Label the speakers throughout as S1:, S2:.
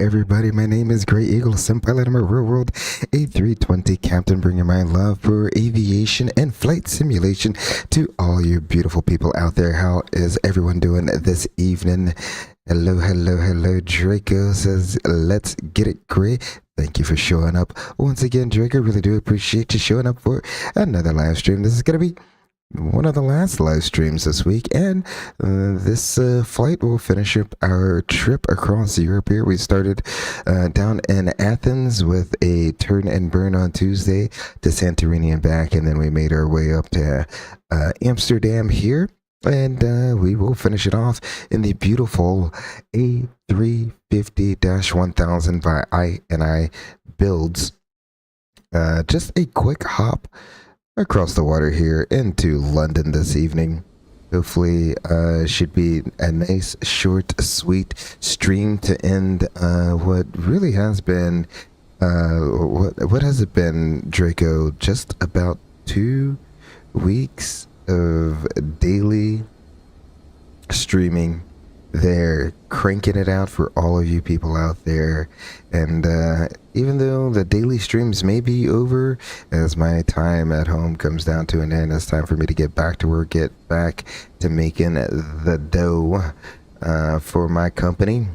S1: everybody. My name is Great Eagle, Sim Pilot. I'm a real world A320 captain, bringing my love for aviation and flight simulation to all you beautiful people out there. How is everyone doing this evening? Hello, hello, hello. Draco says, let's get it, great. Thank you for showing up. Once again, Draco, really do appreciate you showing up for another live stream. This is going to be one of the last live streams this week, and this flight will finish up our trip across Europe here. We started down in Athens with a turn and burn on Tuesday to Santorini and back, and then we made our way up to Amsterdam here, and we will finish it off in the beautiful A350-1000 by iniBuilds. Just a quick hop across the water here into London this evening. Hopefully should be a nice short sweet stream to end what really has been what has it been, Draco? Just about 2 weeks of daily streaming there, cranking it out for all of you people out there. And even though the daily streams may be over, as my time at home comes down to an end, it's time for me to get back to work, get back to making the dough for my company.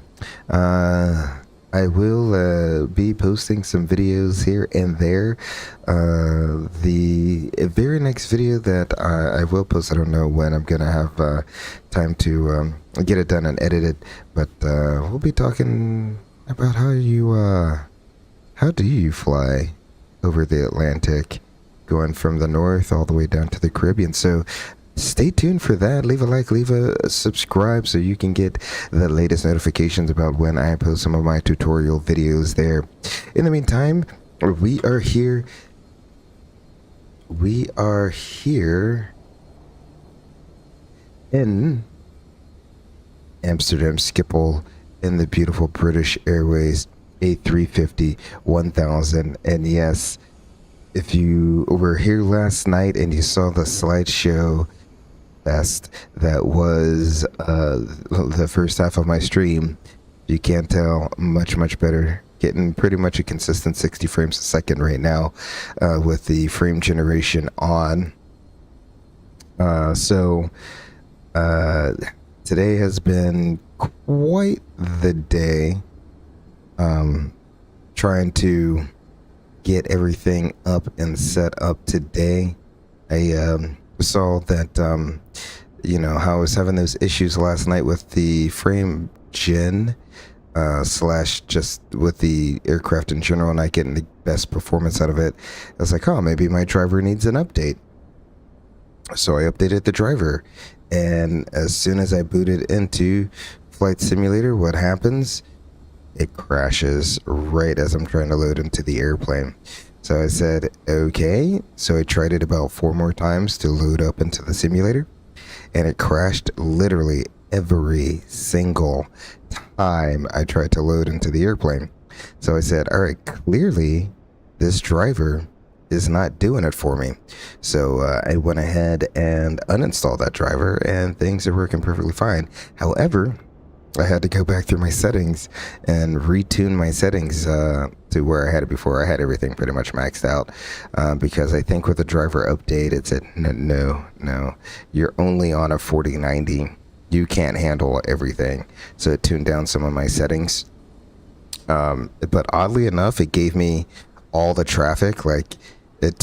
S1: I will be posting some videos here and there. The very next video that I will post, I don't know when I'm gonna have time to get it done and edit it, but we'll be talking about how do you fly over the Atlantic, going from the north all the way down to the Caribbean. So stay tuned for that. Leave a like, leave a subscribe so you can get the latest notifications about when I post some of my tutorial videos there. In the meantime, we are here in Amsterdam Schiphol in the beautiful British Airways A350-1000. And yes, if you were here last night and you saw the slideshow that was the first half of my stream, you can't tell, much better. Getting pretty much a consistent 60 frames a second right now with the frame generation on. So today has been quite the day, trying to get everything up and set up today. I saw that how I was having those issues last night with the frame gen slash just with the aircraft in general, not getting the best performance out of it. I was like, oh, maybe my driver needs an update. So I updated the driver, and as soon as I booted into Flight Simulator, what happens? It crashes right as I'm trying to load into the airplane. So I said, okay. So I tried it about 4 more times to load up into the simulator, and it crashed literally every single time I tried to load into the airplane. So I said, all right, clearly this driver is not doing it for me. So I went ahead and uninstalled that driver, and things are working perfectly fine. However, I had to go back through my settings and retune my settings to where I had it before. I had everything pretty much maxed out because I think with the driver update, it said, no, you're only on a 4090. You can't handle everything. So it tuned down some of my settings. But oddly enough, it gave me all the traffic. Like it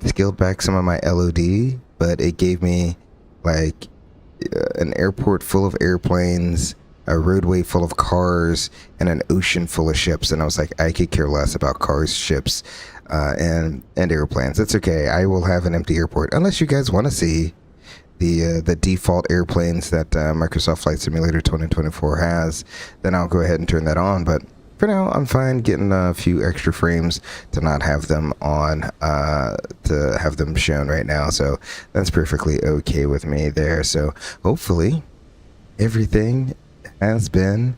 S1: scaled back some of my LOD, but it gave me like an airport full of airplanes, a roadway full of cars, and an ocean full of ships. And I was like, I could care less about cars, ships, and airplanes. It's okay. I will have an empty airport unless you guys want to see the default airplanes that Microsoft Flight Simulator 2024 has. Then I'll go ahead and turn that on. But for now, I'm fine getting a few extra frames to not have them on, to have them shown right now. So that's perfectly okay with me there. So hopefully everything has been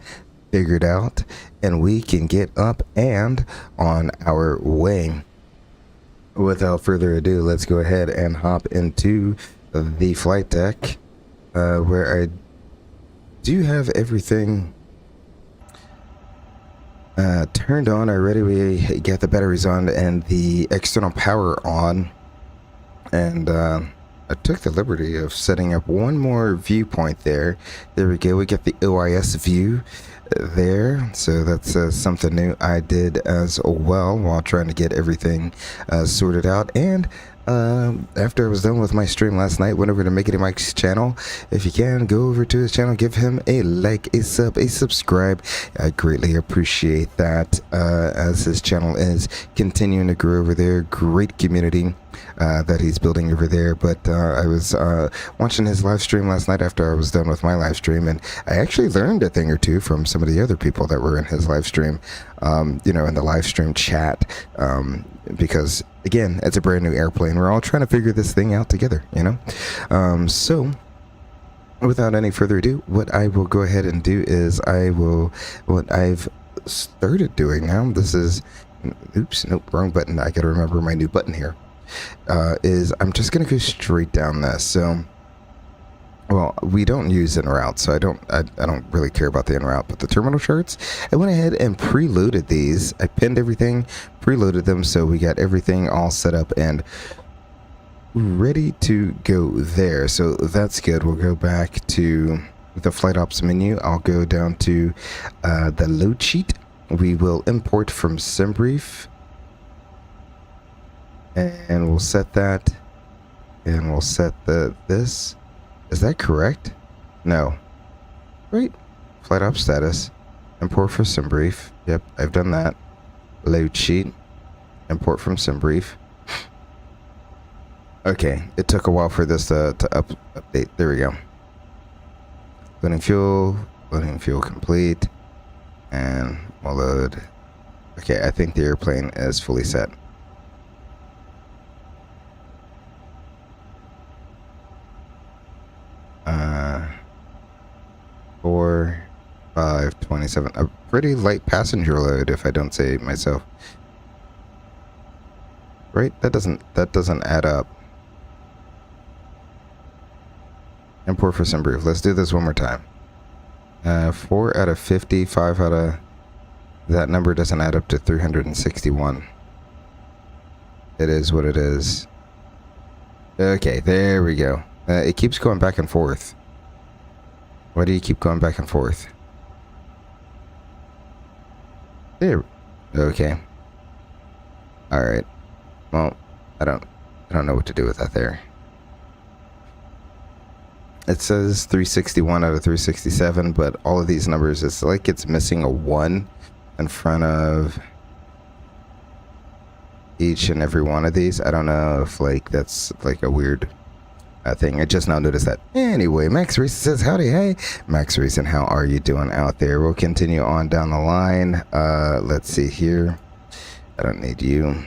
S1: figured out and we can get up and on our way. Without further ado, let's go ahead and hop into the flight deck, where I do have everything turned on already. We get the batteries on and the external power on. And I took the liberty of setting up one more viewpoint there. There we go. We get the OIS view there. So that's something new I did as well while trying to get everything sorted out. And after I was done with my stream last night, went over to Mickey Mike's channel. If you can, go over to his channel, give him a like, a sub, a subscribe. I greatly appreciate that, as his channel is continuing to grow over there. Great community that he's building over there. But I was watching his live stream last night after I was done with my live stream, and I actually learned a thing or two from some of the other people that were in his live stream, you know, in the live stream chat, because again, it's a brand new airplane. We're all trying to figure this thing out together, you know. So without any further ado, what I will go ahead and do is what I've started doing now, this is, oops, nope, wrong button. I gotta remember my new button here. Is I'm just gonna go straight down this. So, well, we don't use en route, so I don't really care about the en route, but the terminal charts, I went ahead and preloaded these. I pinned everything, preloaded them, so we got everything all set up and ready to go there. So that's good. We'll go back to the flight ops menu. I'll go down to the load sheet. We will import from SimBrief, and we'll set that, and we'll set this. Is that correct? No. Right. Flight op status. Import from SimBrief. Yep, I've done that. Load sheet. Import from SimBrief. Okay, it took a while for this to update. There we go. Loading fuel complete. And we'll load. Okay, I think the airplane is fully set. 4, 5, 27. A pretty light passenger load, if I don't say myself. Right? That doesn't add up. Import for SimBrief. Let's do this one more time. 4 out of 50, 5 out of... That number doesn't add up to 361. It is what it is. Okay, there we go. It keeps going back and forth. Why do you keep going back and forth? There. Okay. Alright. Well, I don't know what to do with that there. It says 361 out of 367, but all of these numbers, it's like it's missing a 1 in front of each and every one of these. I don't know if like that's like a weird thing. I just now noticed that. Anyway, Max Reason says howdy. Hey, Max Reason, how are you doing out there? We'll continue on down the line. Let's see here. I don't need you.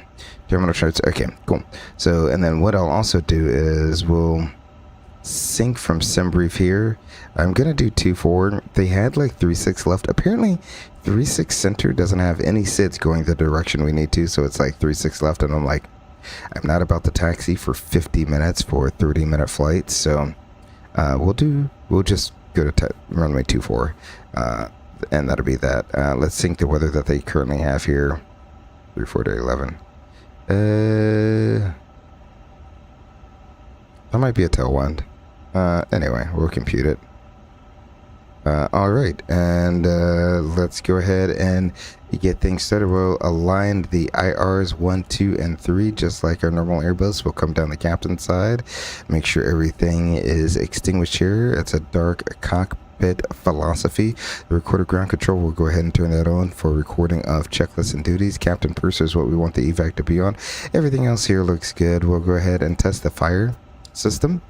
S1: Terminal charts. Okay, cool. So, and then what I'll also do is we'll sync from SimBrief here. I'm gonna do 2-4. They had like 3-6 left. Apparently 3-6 center doesn't have any SIDs going the direction we need to, so it's like 3-6 left, and I'm like, I'm not about to taxi for 50 minutes for a 30-minute flight, so we'll just go to runway 24, and that'll be that. Let's sync the weather that they currently have here. 34-11. That might be a tailwind. Anyway, we'll compute it. All right, and let's go ahead and get things started. We'll align the IRs 1, 2, and 3, just like our normal Airbus. We'll come down the captain's side, make sure everything is extinguished here. It's a dark cockpit philosophy. The recorder ground control, we'll go ahead and turn that on for recording of checklists and duties. Captain Purser is what we want the evac to be on. Everything else here looks good. We'll go ahead and test the fire system.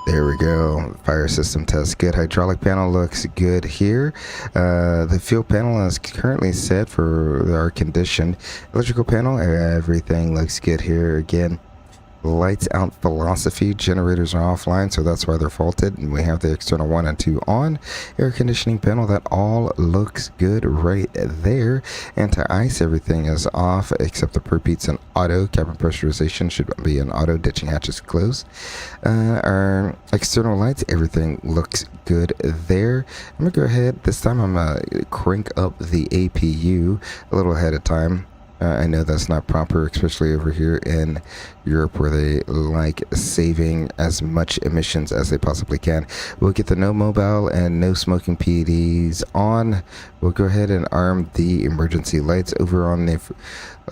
S1: There we go. Fire system test good. Hydraulic panel looks good here. The fuel panel is currently set for our condition. Electrical panel, everything looks good here. Again, lights out philosophy. Generators are offline, so that's why they're faulted. And we have the external 1 and 2 on. Air conditioning panel, that all looks good right there. Anti-ice, everything is off except the preheats and auto. Cabin pressurization should be an auto. Ditching hatches closed. Our external lights, everything looks good there. I'm gonna go ahead. This time I'm gonna crank up the APU a little ahead of time. I know that's not proper, especially over here in Europe where they like saving as much emissions as they possibly can. We'll get the no mobile and no smoking PEDs on. We'll go ahead and arm the emergency lights over on the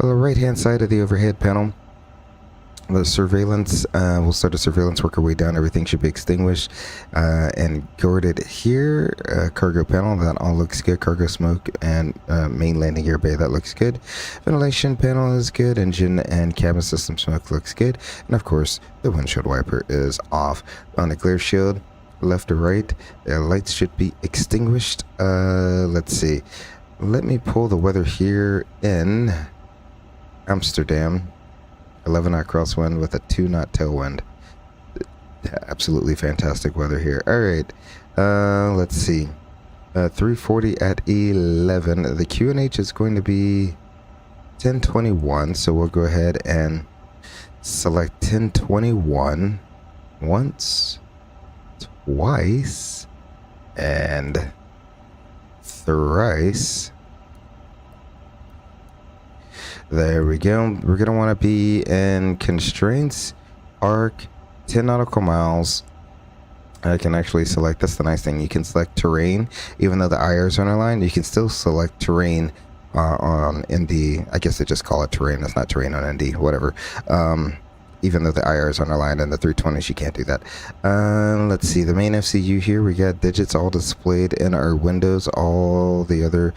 S1: right hand side of the overhead panel. The surveillance, we'll start a surveillance, work our way down. Everything should be extinguished and guarded here. Cargo panel, that all looks good. Cargo smoke and main landing gear bay, that looks good. Ventilation panel is good. Engine and cabin system smoke looks good. And of course, the windshield wiper is off. On the glare shield, left to right, lights should be extinguished. Let's see. Let me pull the weather here in Amsterdam. 11-knot crosswind with a 2-knot tailwind. Absolutely fantastic weather here. All right, let's see. 340 at 11. The QNH is going to be 1021, so we'll go ahead and select 1021 once, twice, and thrice. There we go. We're going to want to be in constraints, arc, 10 nautical miles. I can actually select, that's the nice thing, you can select terrain. Even though the IRs are underlined, you can still select terrain on ND. I guess they just call it terrain. That's not terrain on ND, whatever. Even though the IR is underlined and the 320s, you can't do that. Let's see, the main FCU here, we got digits all displayed in our windows. All the other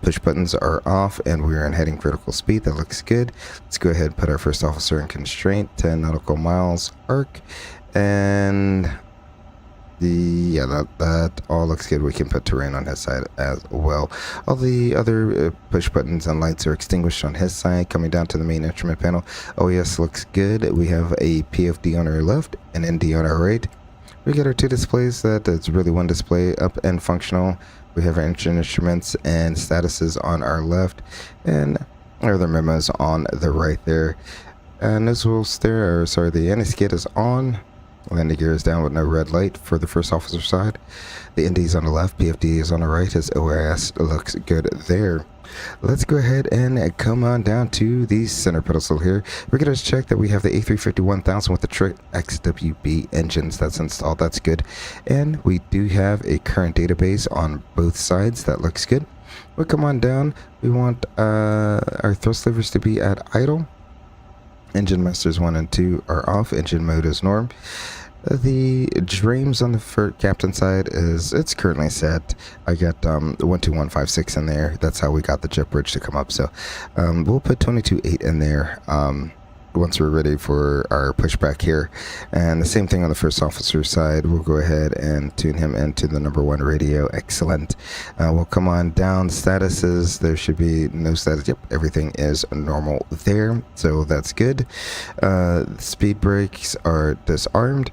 S1: push buttons are off, and we're in heading critical speed. That looks good. Let's go ahead and put our first officer in constraint, 10 nautical miles arc, and that all looks good. We can put terrain on his side as well. All the other push buttons and lights are extinguished on his side. Coming down to the main instrument panel, OES looks good. We have a PFD on our left and ND on our right. We got our two displays. That is really one display up and functional. We have our engine instruments and statuses on our left, and our other memos on the right there. Nozzles there, or sorry, the anti-skid is on. Landing gear is down with no red light for the first officer side. The ND is on the left, PFD is on the right. His OIS looks good there. Let's go ahead and come on down to the center pedestal here. We're going to check that we have the A350-1000 with the Trick XWB engines that's installed. That's good. And we do have a current database on both sides. That looks good. We'll come on down. We want our thrust levers to be at idle. Engine masters 1 and 2 are off. Engine mode is norm. The dreams on the captain side it's currently set. I got 12156 in there. That's how we got the jet bridge to come up. So we'll put 22.8 in there once we're ready for our pushback here. And the same thing on the first officer side. We'll go ahead and tune him into the #1 radio. Excellent. We'll come on down. Statuses, there should be no status. Yep, everything is normal there, so that's good. Speed brakes are disarmed.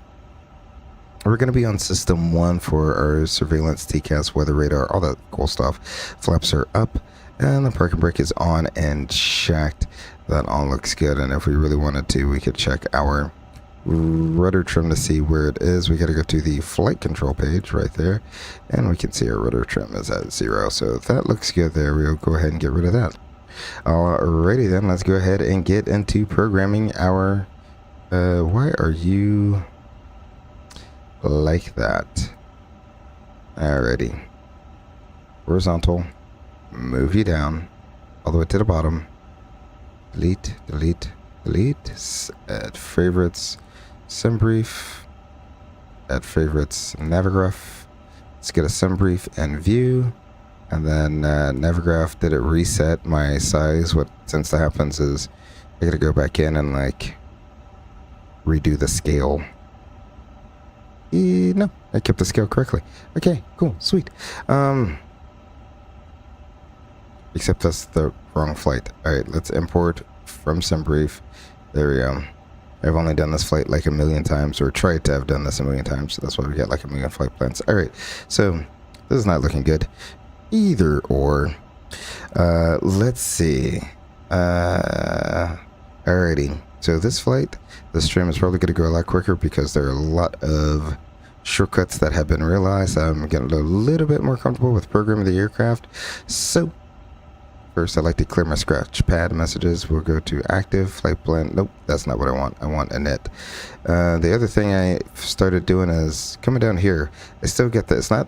S1: We're going to be on system 1 for our surveillance, TCAS, weather radar, all that cool stuff. Flaps are up, and the parking brake is on and checked. That all looks good, and if we really wanted to, we could check our rudder trim to see where it is. We got to go to the flight control page right there, and we can see our rudder trim is at 0, so that looks good there. We'll go ahead and get rid of that. Alrighty then, let's go ahead and get into programming our why are you like that? Alrighty, horizontal, move you down all the way to the bottom. Delete, delete, delete. Add favorites, SimBrief. Add favorites, Navigraph. Let's get a SimBrief and view. And then Navigraph, did it reset my size? What tends to happen is I gotta go back in and like redo the scale. No, I kept the scale correctly. Okay, cool, sweet. Except that's the wrong flight. All right, let's import from SimBrief. There we go. I've only done this flight like a million times, or tried to have done this a million times, so that's why we got like a million flight plans. All right, so this is not looking good either. Or let's see. Alrighty, so this flight, the stream is probably going to go a lot quicker because there are a lot of shortcuts that have been realized. I'm getting a little bit more comfortable with programming the aircraft. So first, I'd like to clear my scratch pad messages. We'll go to active flight plan. Nope, that's not what I want. I want init. The other thing I started doing is coming down here. I still get that it's not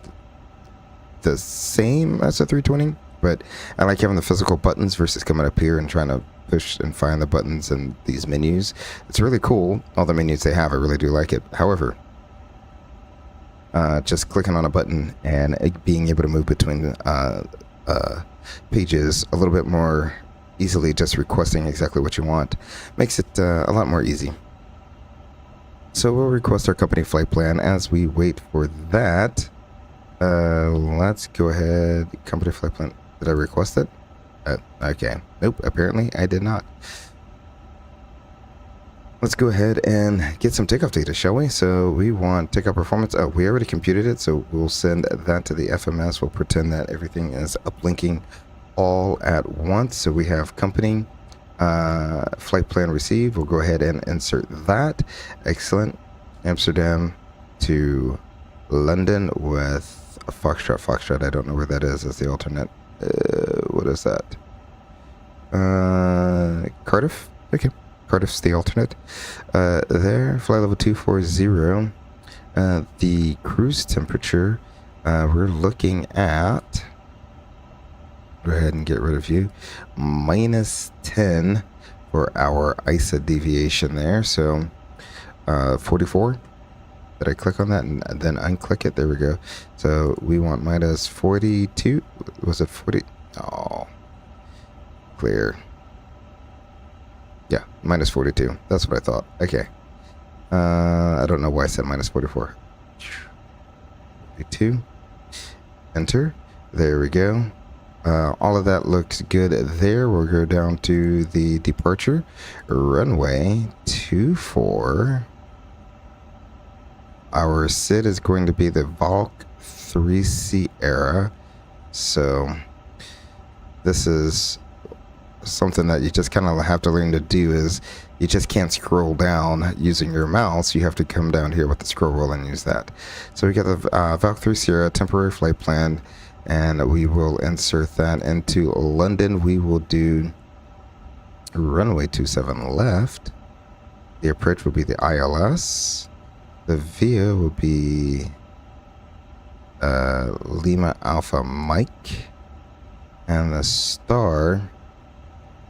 S1: the same as a 320, but I like having the physical buttons versus coming up here and trying to push and find the buttons in these menus. It's really cool. All the menus they have, I really do like it. However, just clicking on a button and being able to move between pages a little bit more easily, just requesting exactly what you want, makes it a lot more easy. So we'll request our company flight plan. As we wait for that, let's go ahead. Company flight plan. Did I request it? Okay. Nope, apparently I did not. Let's go ahead and get some takeoff data, shall we? So we want takeoff performance. Oh, we already computed it, so we'll send that to the FMS. We'll pretend that everything is uplinking all at once. So we have company flight plan received. We'll go ahead and insert that. Excellent. Amsterdam to London with a Foxtrot. I don't know where that is as the alternate. What is that? Cardiff? Okay. Cardiff's the alternate. There, flight level 240. The cruise temperature, we're looking at, go ahead and get rid of you, -10 for our ISA deviation there. So 44. Did I click on that and then unclick it? There we go. So we want -42. Was it 40? Oh, clear. Yeah, -42. That's what I thought. Okay. I don't know why I said -44. 42. Enter. There we go. All of that looks good there. We'll go down to the departure. Runway 24. Our SID is going to be the Valk 3 Sierra. So this is something that you just kind of have to learn to do. Is you just can't scroll down using your mouse. You have to come down here with the scroll wheel and use that. So we got the Valk 3 Sierra temporary flight plan, and we will insert that into London. We will do runway 27 left. The approach will be the ILS. The VIA will be Lima Alpha Mike, and the star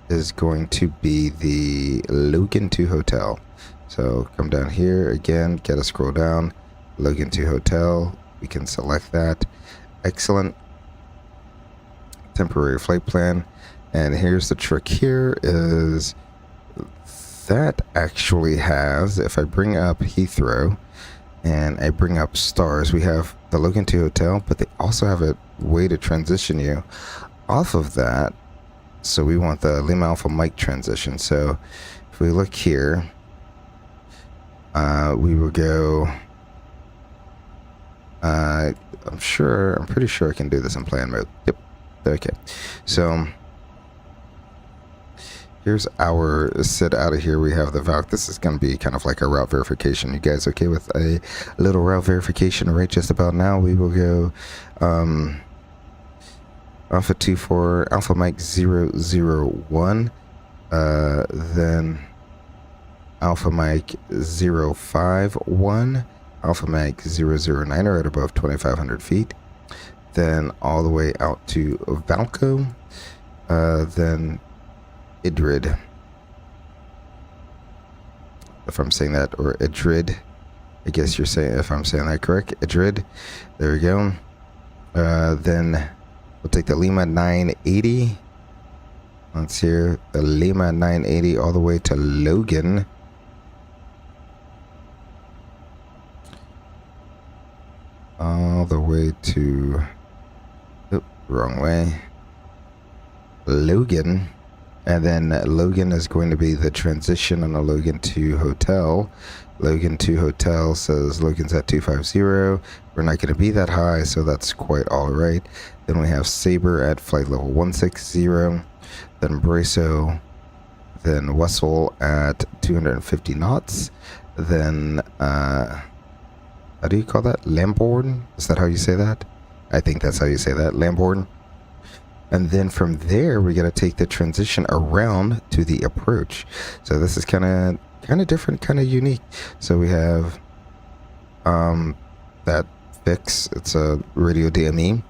S1: is going to be the Logan 2 Hotel. So come down here again, get a scroll down, Logan 2 Hotel. We can select that. Excellent. Temporary flight plan. And here's the trick here is that actually has, if I bring up Heathrow and I bring up stars, we have the Logan 2 Hotel, but they also have a way to transition you off of that. So we want the Lima Alpha Mike transition. So if we look here, we will go, I'm pretty sure I can do this in plan mode. Yep. Okay. So here's our SID out of here. We have the Valk. This is going to be kind of like a route verification. You guys okay with a little route verification right just about now? We will go Alpha 24, Alpha Mike 001, then Alpha Mike 051, Alpha Mike 009 are at above 2,500 feet, then all the way out to Valco, then Idrid, if I'm saying that, or Idrid, I guess you're saying, if I'm saying that correct, Idrid, there we go. Then we'll take the Lima 980. Let's hear the Lima 980 all the way to Logan. All the way to, wrong way. Logan. And then Logan is going to be the transition on the Logan to hotel. Logan to hotel says Logan's at 250. We're not going to be that high, so that's quite all right. Then we have Sabre at flight level 160. Then Braso. Then Wessel at 250 knots. Then, how do you call that? Lambourne? Is that how you say that? I think that's how you say that. Lambourne. And then from there, we got to take the transition around to the approach. So this is kind of different, kind of unique. So we have that fix. It's a radio DME.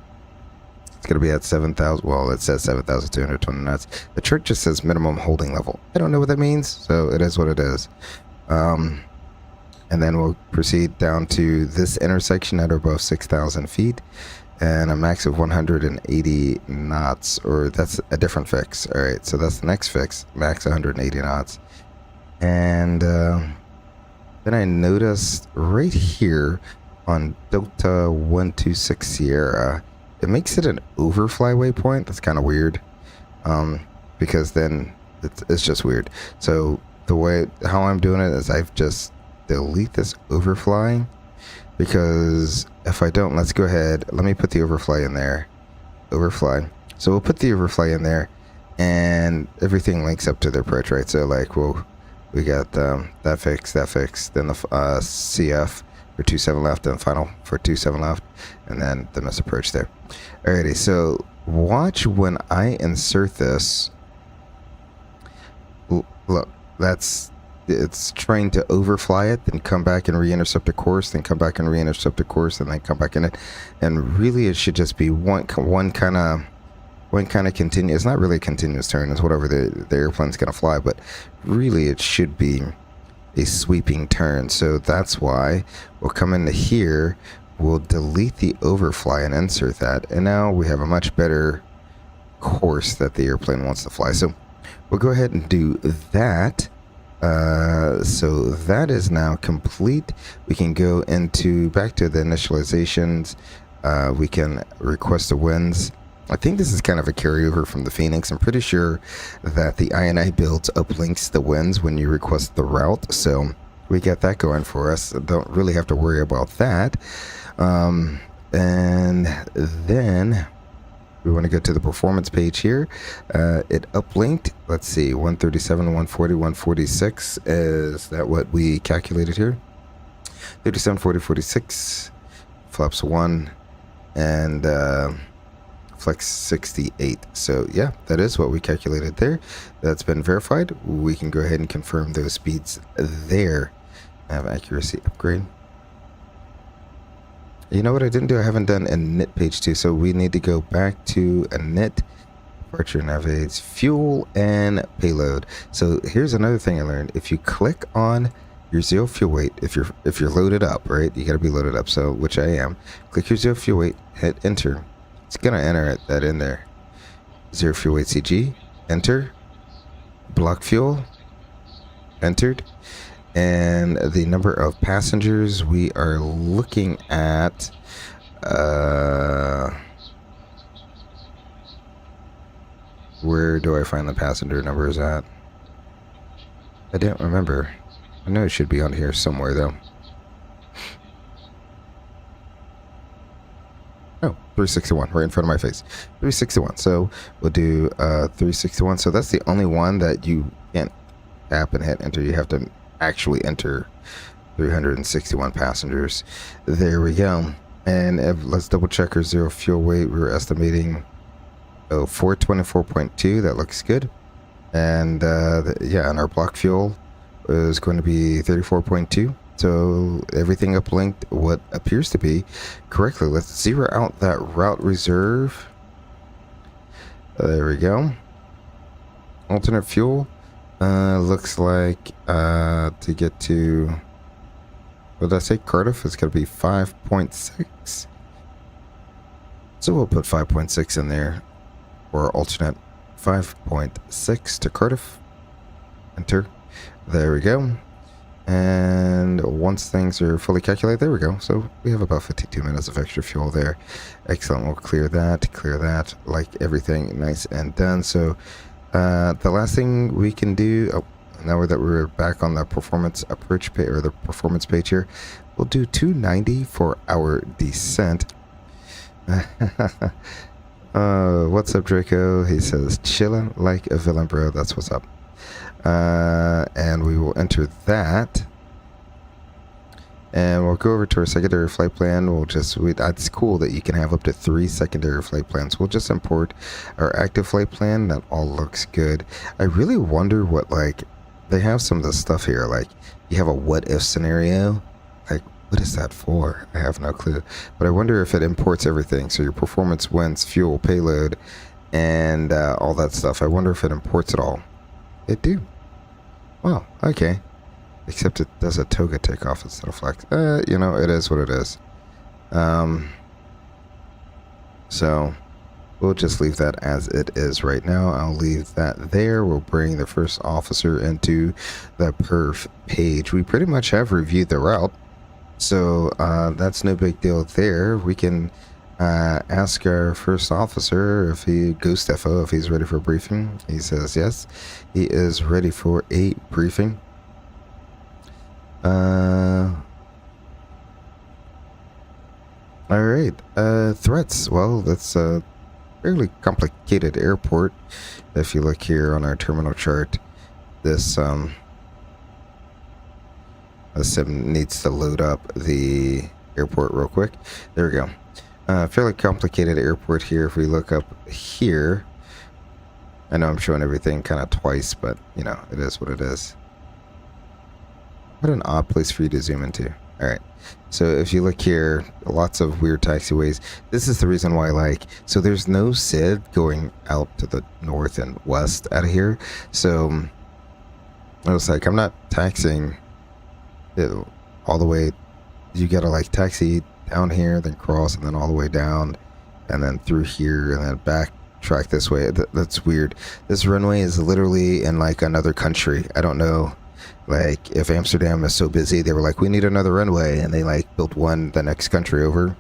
S1: It's going to be at 7,000. Well, it says 7,220 knots. The chart just says minimum holding level. I don't know what that means, so it is what it is. And then we'll proceed down to this intersection at or above 6,000 feet. And a max of 180 knots, or that's a different fix. All right, so that's the next fix, max 180 knots. And then I noticed right here on Delta 126 Sierra, it makes it an overfly waypoint. That's kind of weird, because then it's just weird. So the way how I'm doing it is I've just delete this overfly. Because if I don't, let's go ahead. Let me put the overfly in there. Overfly. So we'll put the overfly in there, and everything links up to the approach, right? So like, we got that fix, then the CF for 27 left, and final for 27 left, and then the miss approach there. Alrighty. So watch when I insert this. Look, it's trying to overfly it, then come back and re-intercept a course, then come back and re-intercept a course, and then come back in it. And really, it should just be one kind of continuous. It's not really a continuous turn. It's whatever the airplane's gonna fly, but really, it should be a sweeping turn. So that's why we'll come into here. We'll delete the overfly and insert that, and now we have a much better course that the airplane wants to fly. So we'll go ahead and do that. So that is now complete. We can go back to the initializations. We can request the winds. I think this is kind of a carryover from the Phoenix. I'm pretty sure that the iniBuilds uplinks the winds when you request the route. So we got that going for us. Don't really have to worry about that. And then we want to go to the performance page here. It uplinked, let's see, 137, 140, 146. Is that what we calculated here? 37, 40, 46, flaps 1, and flex 68. So yeah, that is what we calculated there. That's been verified. We can go ahead and confirm those speeds there. I have accuracy upgrade. You know what I didn't do? I haven't done a init page 2, so we need to go back to init, departure navigates, fuel, and payload. So here's another thing I learned. If you click on your zero fuel weight, if you're loaded up, right? You got to be loaded up. So which I am. Click your zero fuel weight, hit enter. It's gonna enter that in there. Zero fuel weight CG, enter. Block fuel, entered. And the number of passengers we are looking at, where do I find the passenger numbers at? I don't remember. I know it should be on here somewhere though. Oh, 361, right in front of my face. 361. So we'll do 361. So that's the only one that you can't tap and hit enter. You have to actually enter 361 passengers. There we go. And let's double check our zero fuel weight. We were estimating 424.2. That looks good. And yeah, and our block fuel is going to be 34.2. So everything uplinked what appears to be correctly. Let's zero out that route reserve. There we go. Alternate fuel. Looks like to get to, what did I say, Cardiff is going to be 5.6. So we'll put 5.6 in there, or alternate 5.6 to Cardiff. Enter. There we go. And once things are fully calculated, there we go. So we have about 52 minutes of extra fuel there. Excellent. We'll clear that, like everything nice and done. So The last thing we can do, now that we're back on the performance approach page, or the performance page here, we'll do 290 for our descent. What's up, Draco? He says, chillin' like a villain, bro. That's what's up. And we will enter that. And we'll go over to our secondary flight plan. We'll just, it's cool that you can have up to 3 secondary flight plans. We'll just import our active flight plan. That all looks good. I really wonder what, like, they have some of the stuff here. Like, you have a what if scenario. Like, what is that for? I have no clue. But I wonder if it imports everything. So your performance, winds, fuel, payload, and all that stuff. I wonder if it imports it all. It do. Wow, okay. Except it does a toga takeoff instead of flex. You know, it is what it is. So we'll just leave that as it is right now. I'll leave that there. We'll bring the first officer into the perf page. We pretty much have reviewed the route. So that's no big deal there. We can ask our first officer if he goes to FO, if he's ready for a briefing. He says yes. He is ready for a briefing. All right. Threats. Well, that's a fairly complicated airport. If you look here on our terminal chart, this sim needs to load up the airport real quick. There we go. Fairly complicated airport here. If we look up here, I know I'm showing everything kind of twice, but you know, it is what it is. What an odd place for you to zoom into. All right. So if you look here, lots of weird taxiways. This is the reason why, like, so there's no SID going out to the north and west out of here. So I was like, I'm not taxiing it all the way. You gotta like taxi down here, then cross, and then all the way down, and then through here, and then backtrack this way. That's weird. This runway is literally in like another country. I don't know. Like, if Amsterdam is so busy, they were like, we need another runway, and they like built one the next country over,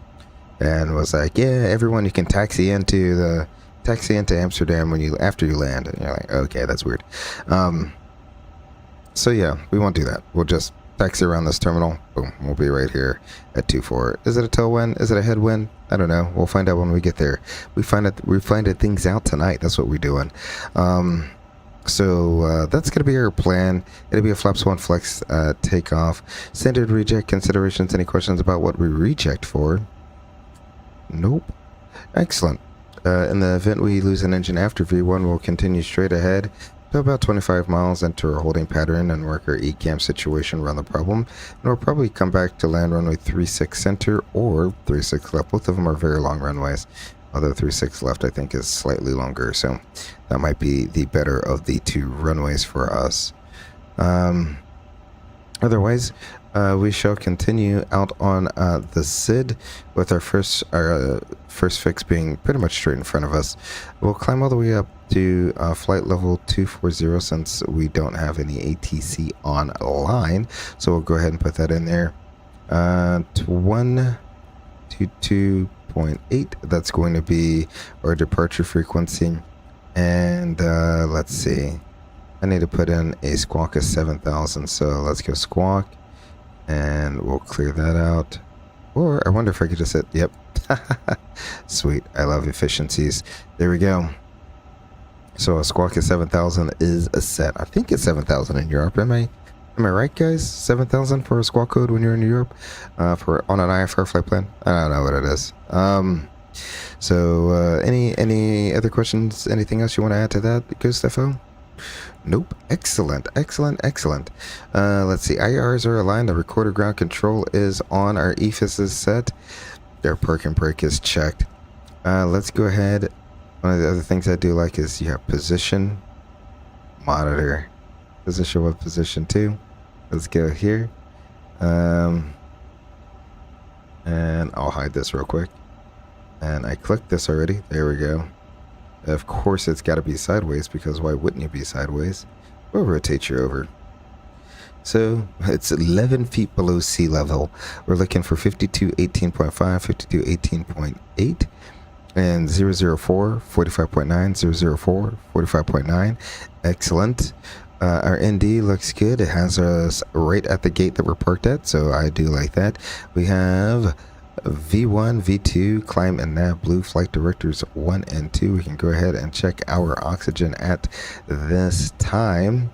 S1: and was like, yeah, everyone, you can taxi into Amsterdam when after you land. And you're like, okay, that's weird. So yeah, we won't do that. We'll just taxi around this terminal. Boom, we'll be right here at 24. Is it a tailwind? Is it a headwind? I don't know. We'll find out when we get there. We find things out tonight. That's what we're doing. So that's going to be our plan. It'll be a flaps 1 flex takeoff. Standard reject considerations. Any questions about what we reject for? Nope. Excellent. In the event we lose an engine after V1, we'll continue straight ahead to about 25 miles, enter a holding pattern, and work our ECAM situation around the problem. And we'll probably come back to land runway 36 center or 36 left. Both of them are very long runways. Although 36 left, I think, is slightly longer, so that might be the better of the two runways for us. Otherwise, we shall continue out on the SID with our first fix being pretty much straight in front of us. We'll climb all the way up to flight level 240 since we don't have any ATC online, so we'll go ahead and put that in there. To 122.8, that's going to be our departure frequency. And let's see, I need to put in a squawk of 7,000, so let's go squawk and we'll clear that out. Or I wonder if I could just hit, yep. Sweet, I love efficiencies. There we go. So a squawk of 7,000 is a set. I think it's 7,000 in Europe. Am I right, guys? 7,000 for a squawk code when you're in Europe for on an IFR flight plan. I don't know what it is. So any other questions? Anything else you want to add to that, Gustavo? Nope. Excellent. Let's see. IRs are aligned. The recorder ground control is on. Our EFIS is set. Their park and brake is checked. Let's go ahead. One of the other things I do like is you have position monitor. Position 1, position 2. Let's go here. And I'll hide this real quick. And I clicked this already. There we go. Of course, it's got to be sideways, because why wouldn't you be sideways? We'll rotate you over. So it's 11 feet below sea level. We're looking for 5218.5, 5218.8. And 004, 45.9, 004, 45.9. Excellent. Our ND looks good. It has us right at the gate that we're parked at, so I do like that. We have V1, V2, climb and nav blue flight directors 1 and 2. We can go ahead and check our oxygen at this time.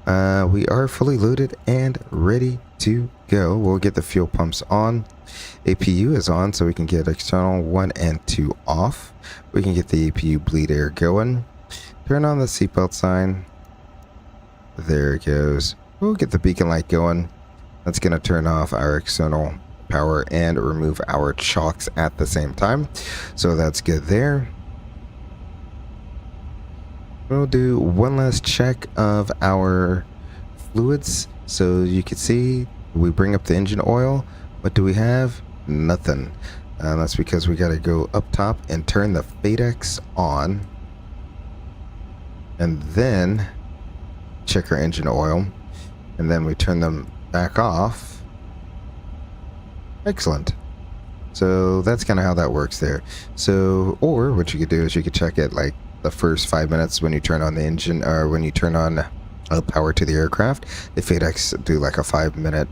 S1: We are fully loaded and ready to go. We'll get the fuel pumps on. APU is on, so we can get external 1 and 2 off. We can get the APU bleed air going. Turn on the seatbelt sign. There it goes. We'll get the beacon light going. That's going to turn off our external power and remove our chocks at the same time. So that's good there. We'll do one last check of our fluids. So you can see we bring up the engine oil. What do we have? Nothing. That's because we got to go up top and turn the FADEX on. And then check our engine oil. And then we turn them back off. Excellent. So that's kind of how that works there. So, or what you could do is you could check it like the first 5 minutes when you turn on the engine, or when you turn on power to the aircraft. The FADEX do like a 5-minute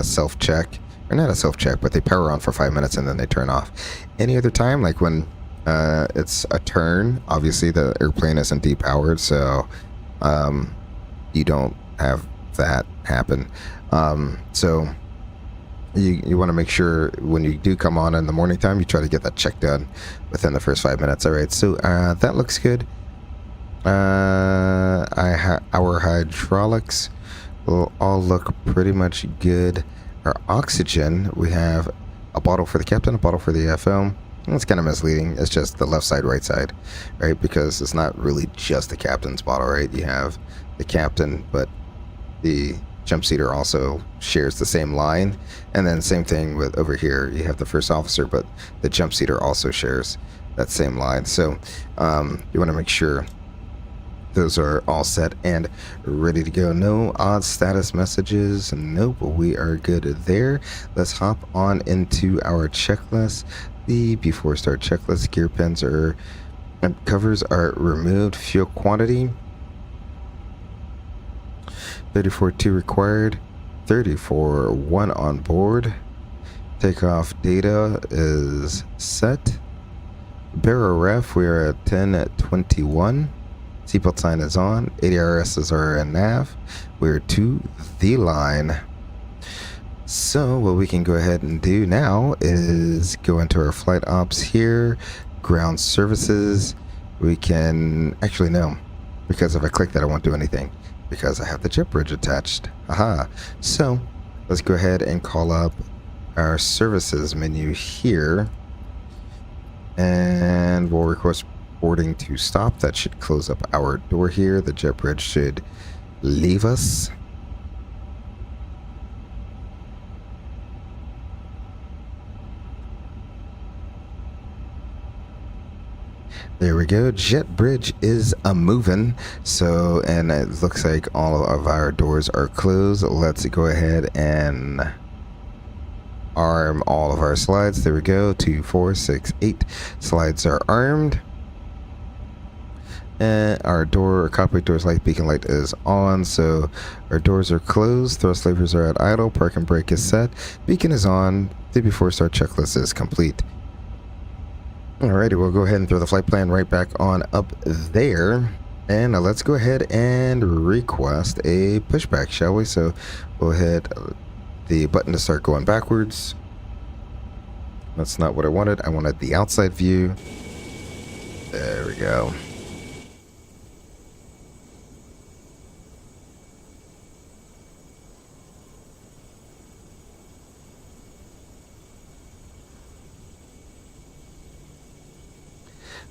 S1: self-check. Or not a self-check, but they power on for 5 minutes and then they turn off. Any other time, like when it's a turn, obviously the airplane isn't depowered, so you don't have that happen. So you want to make sure when you do come on in the morning time, you try to get that check done within the first 5 minutes. All right, so that looks good. Our hydraulics will all look pretty much good. Our oxygen, we have a bottle for the captain, a bottle for the FM. It's kind of misleading. It's just the left side, right side, right? Because it's not really just the captain's bottle, right? You have the captain, but the jump seater also shares the same line. And then same thing with over here. You have the first officer, but the jump seater also shares that same line. So you want to make sure those are all set and ready to go. No odd status messages. Nope, we are good there. Let's hop on into our checklist. The before start checklist. Gear pins are covers are removed. Fuel quantity 34.2 required. 34.1 on board. Takeoff data is set. Barrel ref, we are at 10:21. Seatbelt sign is on. ADRSs are in nav. We're to the line. So what we can go ahead and do now is go into our flight ops here. Ground services. We can actually no, because if I click that, I won't do anything because I have the jet bridge attached. Aha. So let's go ahead and call up our services menu here, and we'll request boarding to stop. That should close up our door here. The jet bridge should leave us. There we go. Jet bridge is a moving. So, and it looks like all of our doors are closed. Let's go ahead and arm all of our slides. There we go. 2, 4, 6, 8 slides are armed. And our door, cockpit doors light, beacon light is on, so our doors are closed. Thrust levers are at idle. Park and brake is set. Beacon is on. The before start checklist is complete. Alrighty, we'll go ahead and throw the flight plan right back on up there. And let's go ahead and request a pushback, shall we? So we'll hit the button to start going backwards. That's not what I wanted. I wanted the outside view. There we go.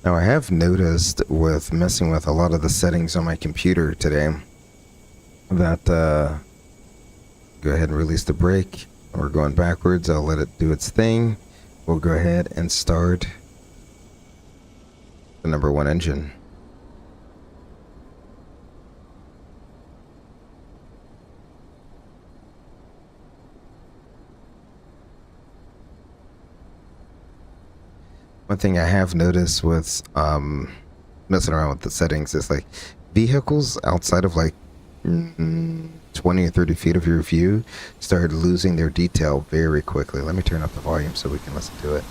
S1: Now I have noticed with messing with a lot of the settings on my computer today that go ahead and release the brake. We're going backwards. I'll let it do its thing. We'll go ahead and start the number 1 engine. One thing I have noticed with messing around with the settings is like vehicles outside of like 20 or 30 feet of your view start losing their detail very quickly. Let me turn up the volume so we can listen to it.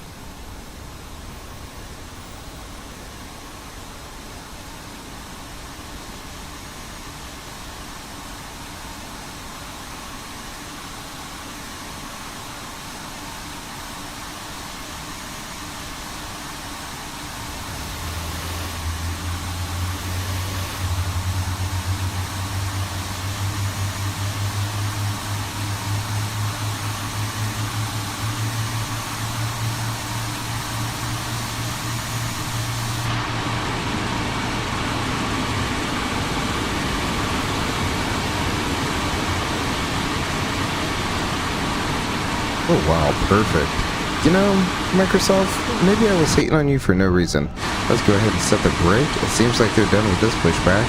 S1: Oh wow, perfect. You know, Microsoft, maybe I was hating on you for no reason. Let's go ahead and set the brake. It seems like they're done with this pushback.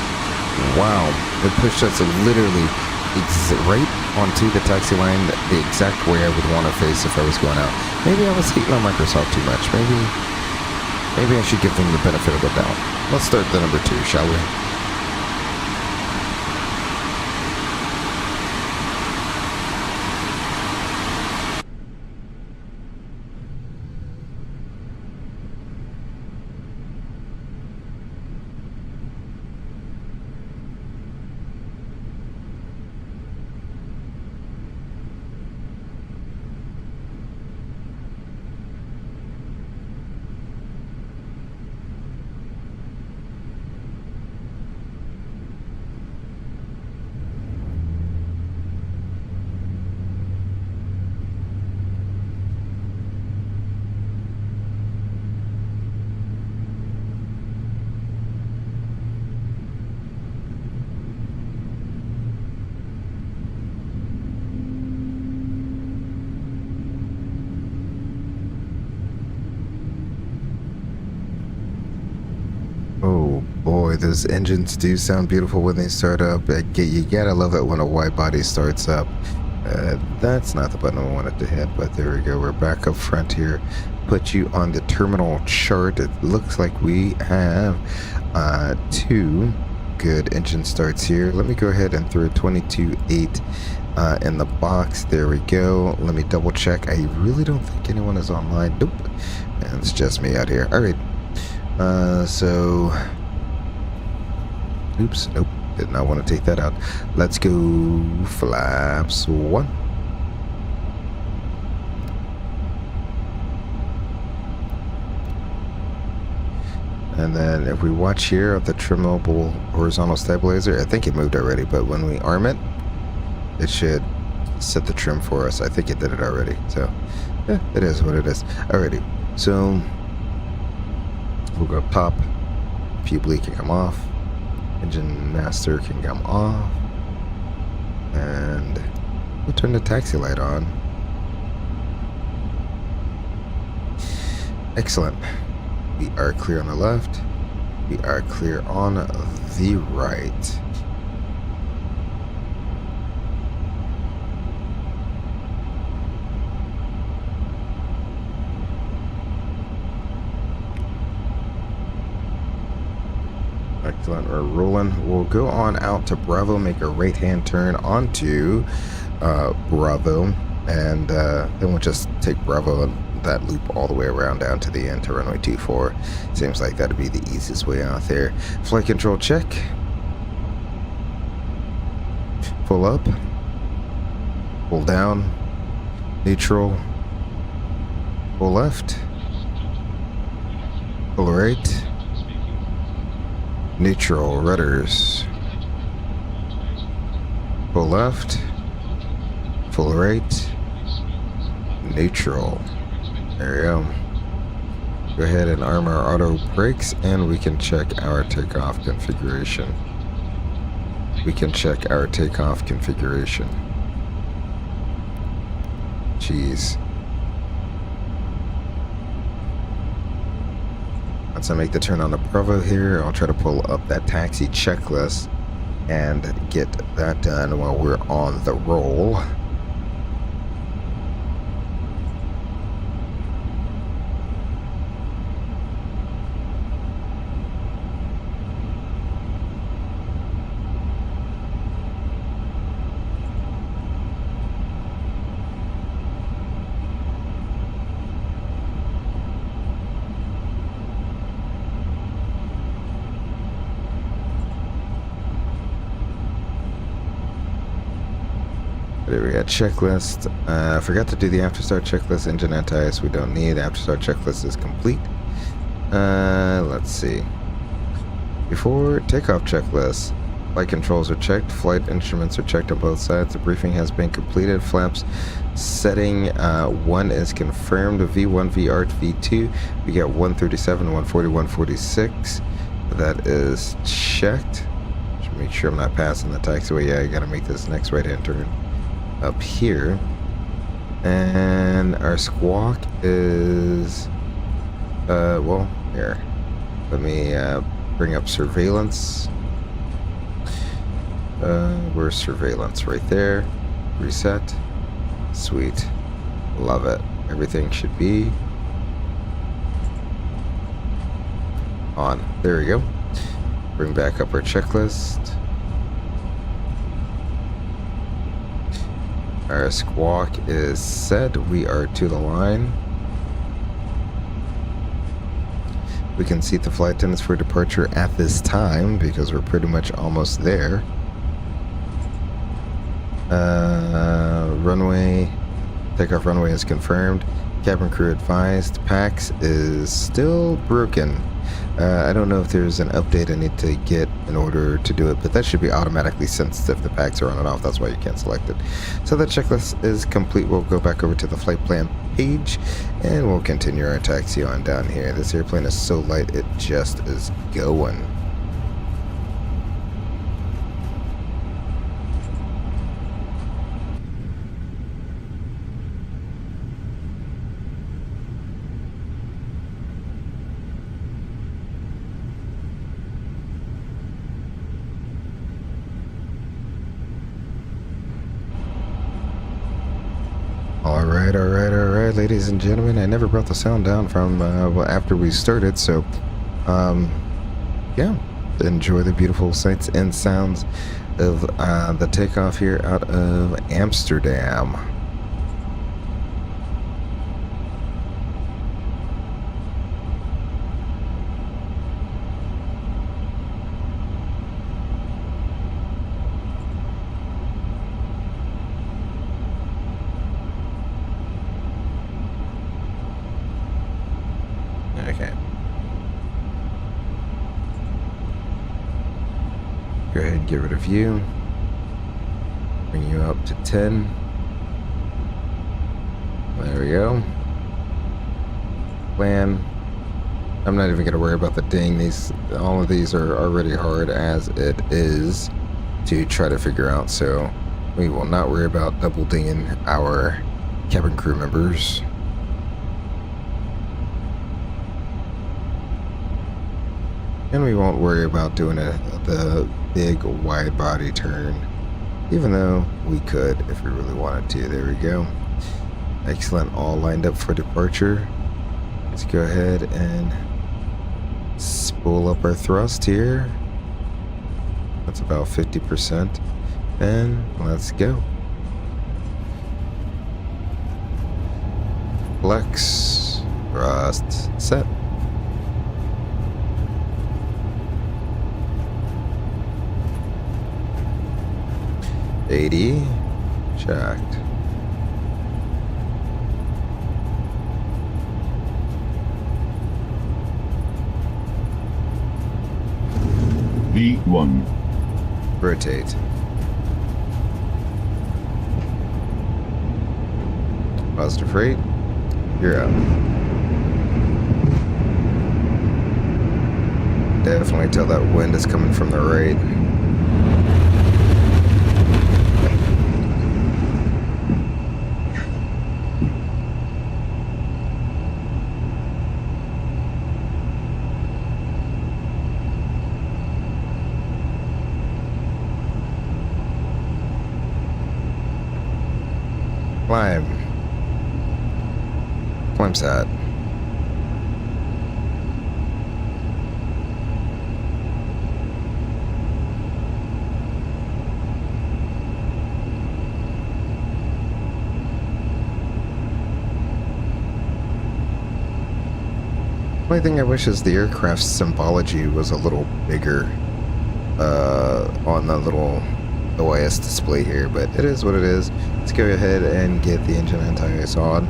S1: Wow, it pushed us literally right onto the taxi line the exact way I would want to face if I was going out. Maybe I was hating on Microsoft too much. Maybe I should give them the benefit of the doubt. Let's start the number 2, shall we? Oh boy, those engines do sound beautiful when they start up. You gotta love it when a wide body starts up. That's not the button I wanted to hit, but there we go. We're back up front here. Put you on the terminal chart. It looks like we have 2 good engine starts here. Let me go ahead and throw 22.8 in the box. There we go. Let me double check. I really don't think anyone is online. Nope. And it's just me out here. All right. So, oops, nope, did not want to take that out. Let's go flaps 1. And then if we watch here at the trim mobile horizontal stabilizer, I think it moved already, but when we arm it, it should set the trim for us. I think it did it already, so yeah, it is what it is. Alrighty, so we'll go up top. Fuel can come off. Engine master can come off. And we'll turn the taxi light on. Excellent. We are clear on the left. We are clear on the right. Excellent, we're rolling. We'll go on out to Bravo, make a right-hand turn onto Bravo, and then we'll just take Bravo and that loop all the way around down to the end to runway 24. Seems like that'd be the easiest way out there. Flight control check. Pull up. Pull down. Neutral. Pull left. Pull right. Neutral, rudders. Pull left. Pull right. Neutral. There we go. Go ahead and arm our auto brakes, and we can check our takeoff configuration. Jeez. Once I make the turn on the Bravo here, I'll try to pull up that taxi checklist and get that done while we're on the roll. There we got checklist. Forgot to do the after start checklist. Engine anti-ice we don't need. After start checklist is complete. Let's see. Before takeoff checklist. Flight controls are checked. Flight instruments are checked on both sides. The briefing has been completed. Flaps setting 1 is confirmed. V1, VR, V2. We got 137, 140, 146. That is checked. Should make sure I'm not passing the taxiway. Yeah, I gotta make this next right-hand turn up here. And our squawk is well, here. Let me bring up surveillance. Where's surveillance? Right there. Reset. Sweet. Love it. Everything should be on. There we go. Bring back up our checklist. Our squawk is set. We are to the line. We can seat the flight attendants for departure at this time because we're pretty much almost there. Runway, takeoff runway is confirmed. Cabin crew advised. PAX is still broken. I don't know if there's an update I need to get in order to do it, but that should be automatically sensitive. The PAX are on and off. That's why you can't select it. So that checklist is complete. We'll go back over to the flight plan page and we'll continue our taxi on down here. This airplane is so light, it just is going. Alright, ladies and gentlemen. I never brought the sound down from well, after we started, so yeah, enjoy the beautiful sights and sounds of the takeoff here out of Amsterdam. Okay. Go ahead and get rid of you. Bring you up to 10. There we go. Plan. I'm not even going to worry about the ding. All of these are already hard as it is to try to figure out, so we will not worry about double dinging our cabin crew members. And we won't worry about doing the big wide body turn, even though we could if we really wanted to. There we go. Excellent, all lined up for departure. Let's go ahead and spool up our thrust here. That's about 50%. And let's go. Flex, thrust, set. $80, checked.
S2: V1.
S1: Rotate. Positive rate. You're up. Definitely tell that wind is coming from the right. Climb sat. Only thing I wish is the aircraft's symbology was a little bigger on the little OIS display here, but it is what it is. Let's go ahead and get the engine anti-ice on.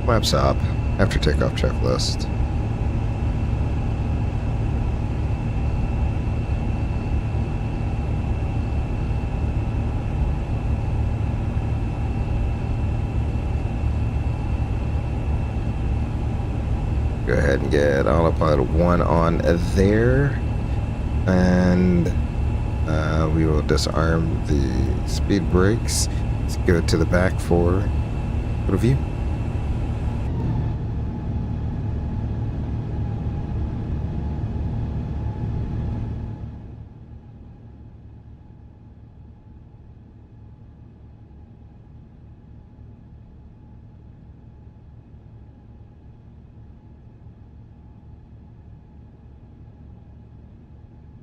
S1: Flaps up after takeoff checklist. Go ahead and get autopilot 1 on there, and we will disarm the speed brakes. Let's go to the back for photo view.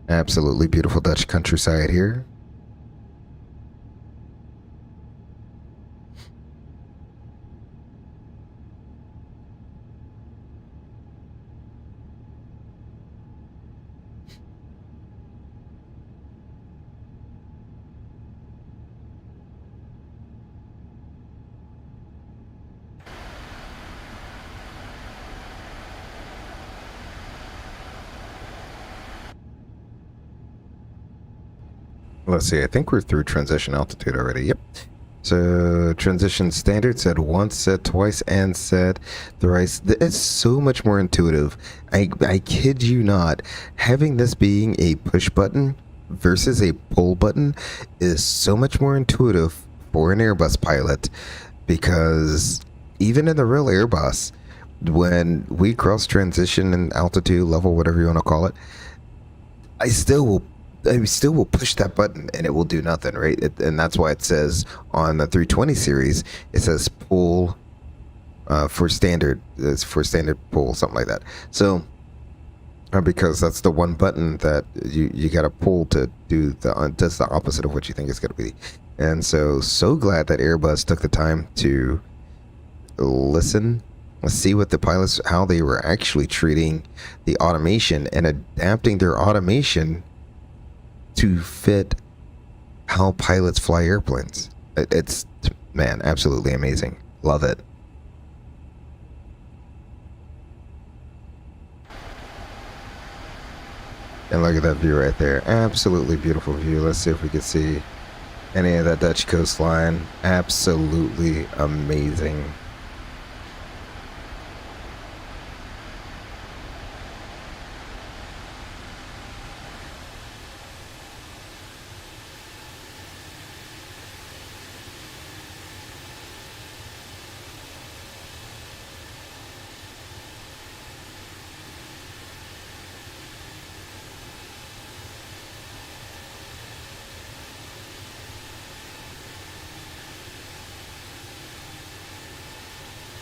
S1: Absolutely beautiful Dutch countryside here. Let's see, I think we're through transition altitude already. Yep. So transition standard, said once, said twice, and said thrice. It's so much more intuitive. I kid you not. Having this being a push button versus a pull button is so much more intuitive for an Airbus pilot, because even in the real Airbus, when we cross transition and altitude level, whatever you want to call it, I still will push that button and it will do nothing, right? And that's why it says on the 320 series, it says pull for standard. It's for standard pull, something like that. So because that's the one button that you got to pull to do just the opposite of what you think it's going to be. And so glad that Airbus took the time to listen, see what the pilots, how they were actually treating the automation and adapting their automation to fit how pilots fly airplanes. It's, man, absolutely amazing. Love it. And look at that view right there. Absolutely beautiful view. Let's see if we can see any of that Dutch coastline. Absolutely amazing.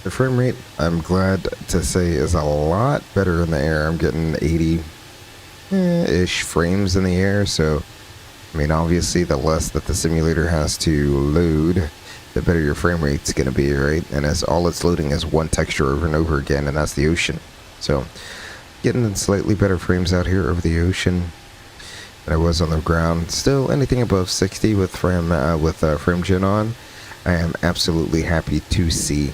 S1: The frame rate, I'm glad to say, is a lot better in the air. I'm getting 80-ish frames in the air, so, I mean, obviously, the less that the simulator has to load, the better your frame rate's going to be, right? And as all it's loading is one texture over and over again, and that's the ocean. So, getting slightly better frames out here over the ocean than I was on the ground. Still, anything above 60 with frame gen on, I am absolutely happy to see.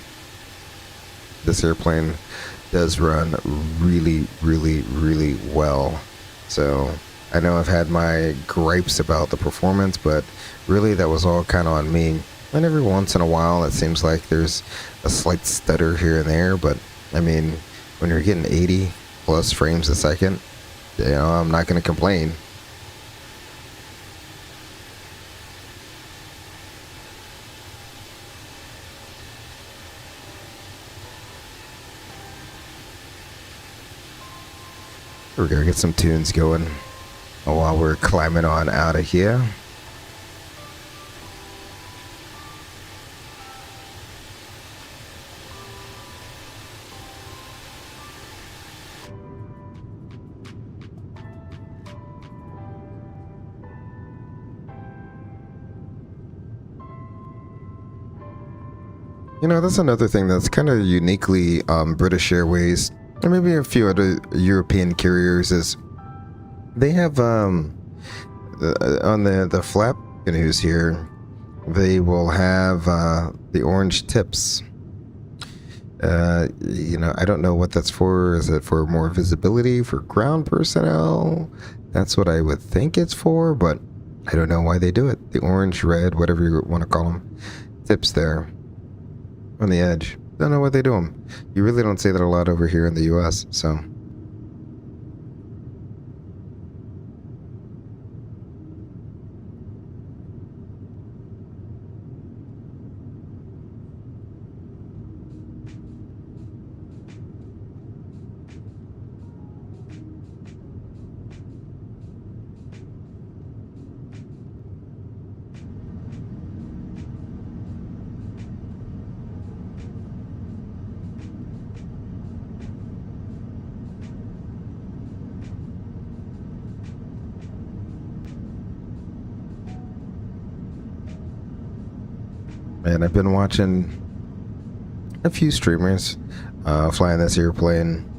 S1: This airplane does run really, really, really well. So I know I've had my gripes about the performance, but really that was all kind of on me. And every once in a while it seems like there's a slight stutter here and there, but I mean, when you're getting 80 plus frames a second, you know, I'm not going to complain. We're gonna get some tunes going while we're climbing on out of here. You know, that's another thing that's kind of uniquely British Airways, and maybe a few other European carriers, is they have on the flap canoes here, they will have the orange tips. You know, I don't know what that's for. Is it for more visibility for ground personnel? That's what I would think it's for, but I don't know why they do it. The orange, red, whatever you want to call them, tips there on the edge. Don't know what they do them. You really don't see that a lot over here in the US, so. And I've been watching a few streamers flying this airplane,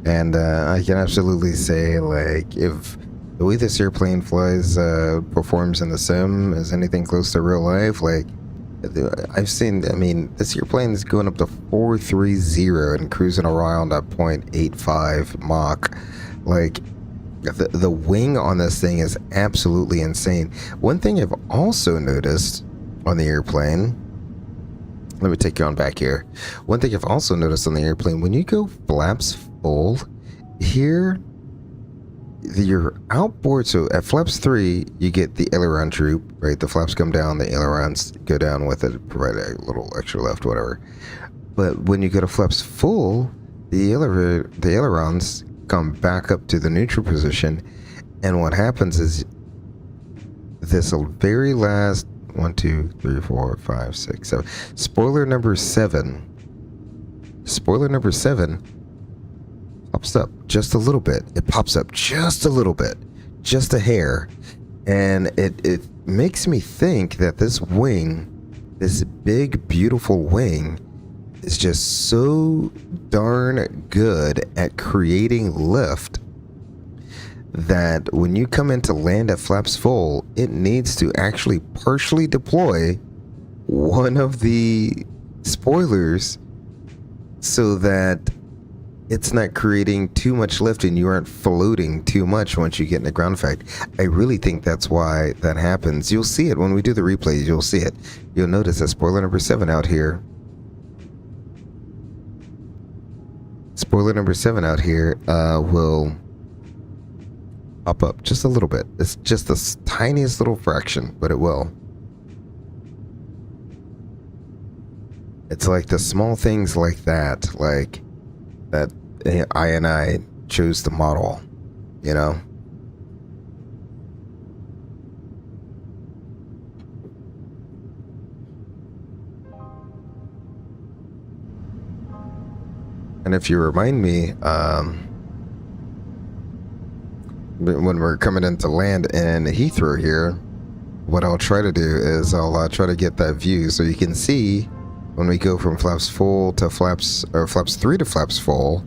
S1: and I can absolutely say, like, if the way this airplane flies, performs in the sim is anything close to real life, like, I've seen, I mean, this airplane is going up to 430 and cruising around at 0.85 Mach. Like, the wing on this thing is absolutely insane. One thing I've also noticed on the airplane, let me take you on back here. One thing I've also noticed on the airplane, when you go flaps full here, your outboard, so at flaps 3 you get the aileron droop, right? The flaps come down, the ailerons go down with it, provide a little extra lift, whatever. But when you go to flaps full, the ailerons come back up to the neutral position, and what happens is this very last 1, 2, 3, 4, 5, 6, 7. Spoiler number 7. Spoiler number 7 pops up just a little bit. It pops up just a little bit, just a hair, and it makes me think that this wing, this big beautiful wing, is just so darn good at creating lift that when you come in to land at flaps full, it needs to actually partially deploy one of the spoilers so that it's not creating too much lift and you aren't floating too much once you get in the ground effect. I really think that's why that happens. You'll see it when we do the replays. You'll see it. You'll notice that spoiler number 7 out here. Spoiler number 7 out here will pop up just a little bit. It's just the tiniest little fraction, but it will. It's like the small things like that, I chose the model, you know? And if you remind me, when we're coming into land in Heathrow here, what I'll try to do is I'll try to get that view so you can see when we go from flaps full to flaps 3 to flaps full,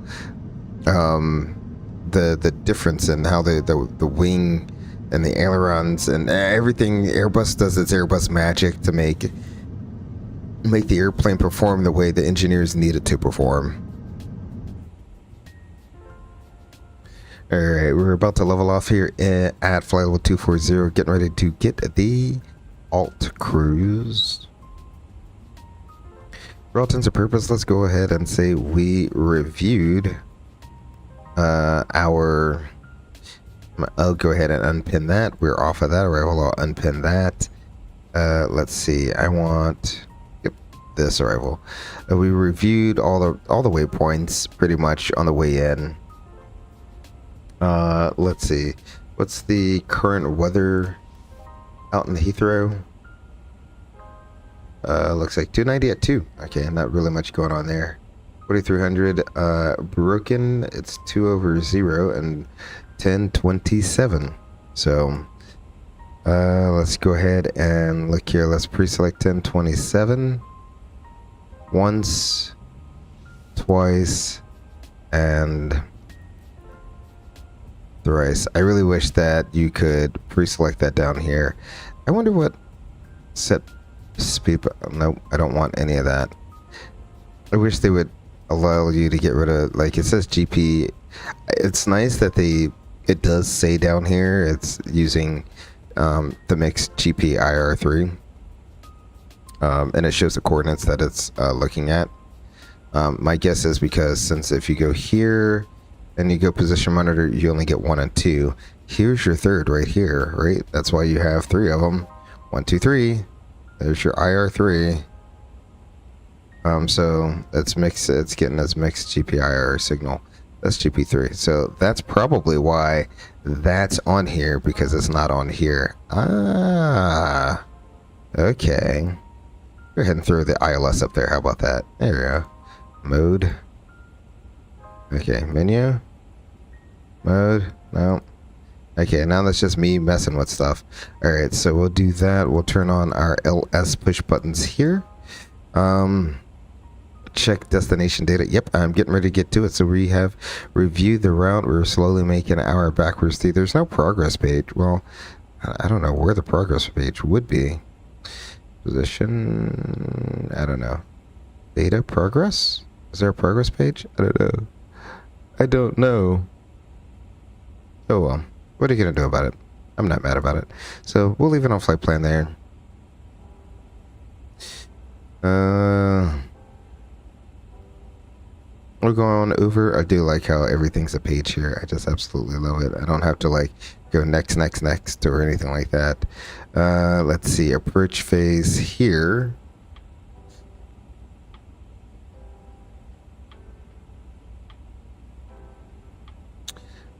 S1: the difference in how the wing and the ailerons and everything. Airbus does its Airbus magic to make the airplane perform the way the engineers need it to perform. Alright, we're about to level off here at flight level 240, getting ready to get the alt cruise. For all intents and purposes, let's go ahead and say we reviewed I'll go ahead and unpin that. We're off of that arrival. I'll unpin that. Let's see. I want this arrival. We reviewed all the waypoints pretty much on the way in. Let's see. What's the current weather out in Heathrow? Looks like 290 at 2. Okay, not really much going on there. 4300 broken. It's 2 over 0 and 1027. So let's go ahead and look here. Let's pre-select 1027 once, twice, and thrice. I really wish that you could pre-select that down here. I wonder what set speed. No, I don't want any of that. I wish they would allow you to get rid of, like, it says GP. It's nice that it does say down here it's using the mixed GP IR3, and it shows the coordinates that it's looking at. My guess is because since if you go here and you go position monitor, you only get 1 and 2. Here's your third right here, right? That's why you have 3 of them. 1, 2, 3. There's your IR3. So it's mixed. It's getting this mixed GPIR signal. That's GP3. So that's probably why that's on here, because it's not on here. Ah, okay. Go ahead and throw the ILS up there. How about that? There we go. Mode. Okay, menu. Mode. No. Okay, now that's just me messing with stuff. Alright, so we'll do that. We'll turn on our LS push buttons here. Check destination data. Yep, I'm getting ready to get to it. So we have reviewed the route. We're slowly making our backwards through. There's no progress page. Well, I don't know where the progress page would be. Position. I don't know. Data progress? Is there a progress page? I don't know. I don't know. Oh well. What are you going to do about it? I'm not mad about it. So we'll leave it on flight plan there. We're going over. I do like how everything's a page here. I just absolutely love it. I don't have to like go next or anything like that. Let's see. Approach phase here.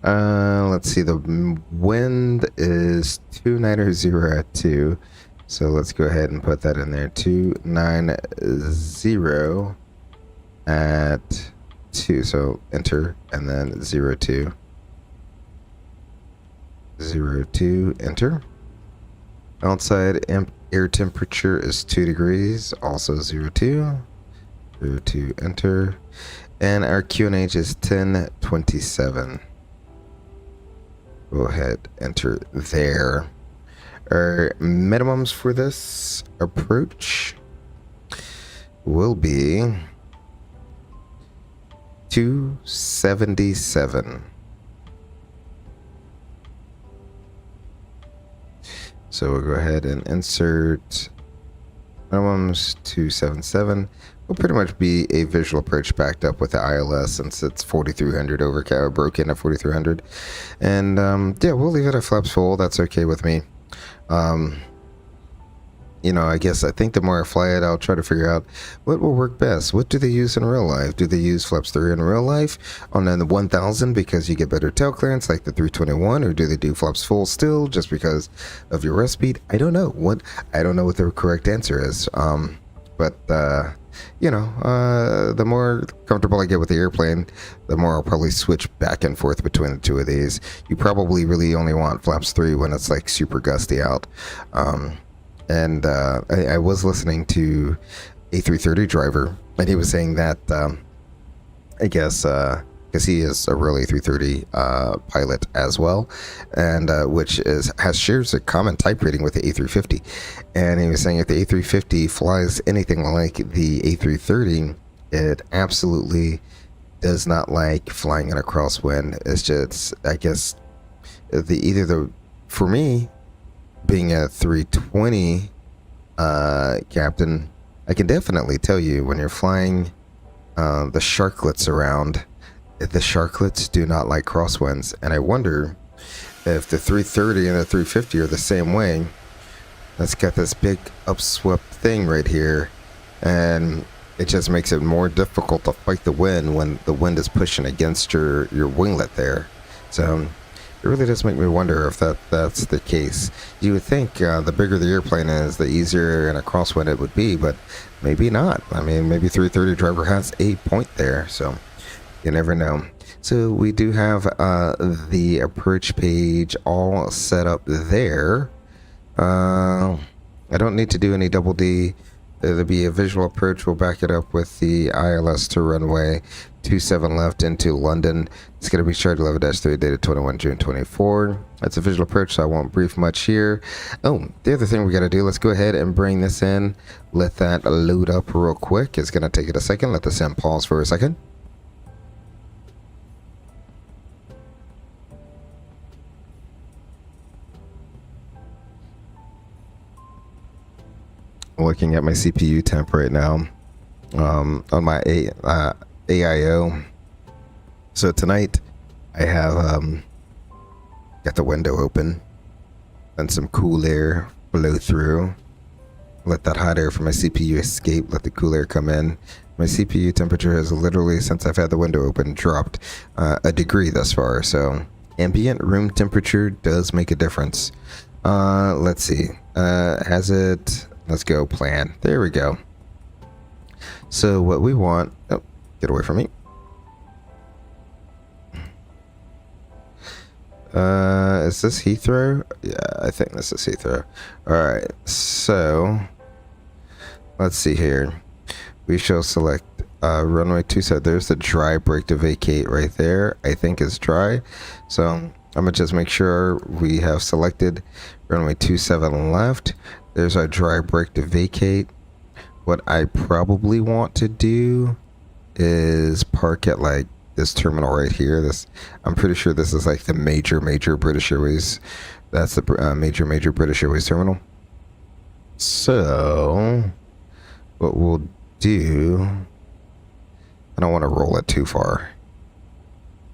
S1: Let's see, the wind is 290 at 2. So let's go ahead and put that in there. 290 at 2. So enter and then 02. 02, enter. Outside air temperature is 2 degrees, also 02. 02, enter. And our QNH is 1027. Go ahead, enter there. Our minimums for this approach will be 277. So we'll go ahead and insert minimums 277. Will pretty much be a visual approach backed up with the ILS since it's 4300 over broken at 4300. And yeah, we'll leave it at flaps full. That's okay with me. You know, I think the more I fly it, I'll try to figure out what will work best. What do they use in real life? Do they use flaps 3 in real life on the 1000 because you get better tail clearance like the 321, or do they do flaps full still just because of your rest speed? I don't know. I don't know what the correct answer is. You know, the more comfortable I get with the airplane, the more I'll probably switch back and forth between the two of these. You probably really only want flaps 3 when it's like super gusty out. I was listening to A330 driver, and he was saying that I guess because he is a Real A330 pilot as well, and which shares a common type rating with the A350. And he was saying if the A350 flies anything like the A330, it absolutely does not like flying in a crosswind. It's just, I guess, for me, being a 320 captain, I can definitely tell you when you're flying the sharklets around, the sharklets do not like crosswinds. And I wonder if the 330 and the 350 are the same way. It's got this big upswept thing right here, and it just makes it more difficult to fight the wind when the wind is pushing against your winglet there. So it really does make me wonder if that's the case. You would think the bigger the airplane is, the easier in a crosswind it would be, but maybe not. I mean, maybe 330 driver has a point there, so you never know. So we do have the approach page all set up there. I don't need to do any double D. There'll be a visual approach. We'll back it up with the ILS to runway 27 left into London. It's going to be chartered 11-3, dated 21 June 24. That's a visual approach, so I won't brief much here. Oh, the other thing we got to do, let's go ahead and bring this in. Let that load up real quick. It's going to take it a second. Let the sim pause for a second. Looking at my CPU temp right now on my AIO. So tonight I have got the window open and some cool air blow through. Let that hot air from my CPU escape. Let the cool air come in. My CPU temperature has literally, since I've had the window open, dropped a degree thus far. So ambient room temperature does make a difference. Let's see. Has it... Let's go plan. There we go. So what we want... Oh, get away from me. Is this Heathrow? Yeah, I think this is Heathrow. Alright, so... Let's see here. We shall select runway 27. There's the dry brake to vacate right there. I think it's dry. So I'm going to just make sure we have selected runway 27 left. There's our dry brake to vacate. What I probably want to do is park at like this terminal right here. This, I'm pretty sure this is like the major British Airways. That's the major British Airways terminal. So what we'll do, I don't want to roll it too far.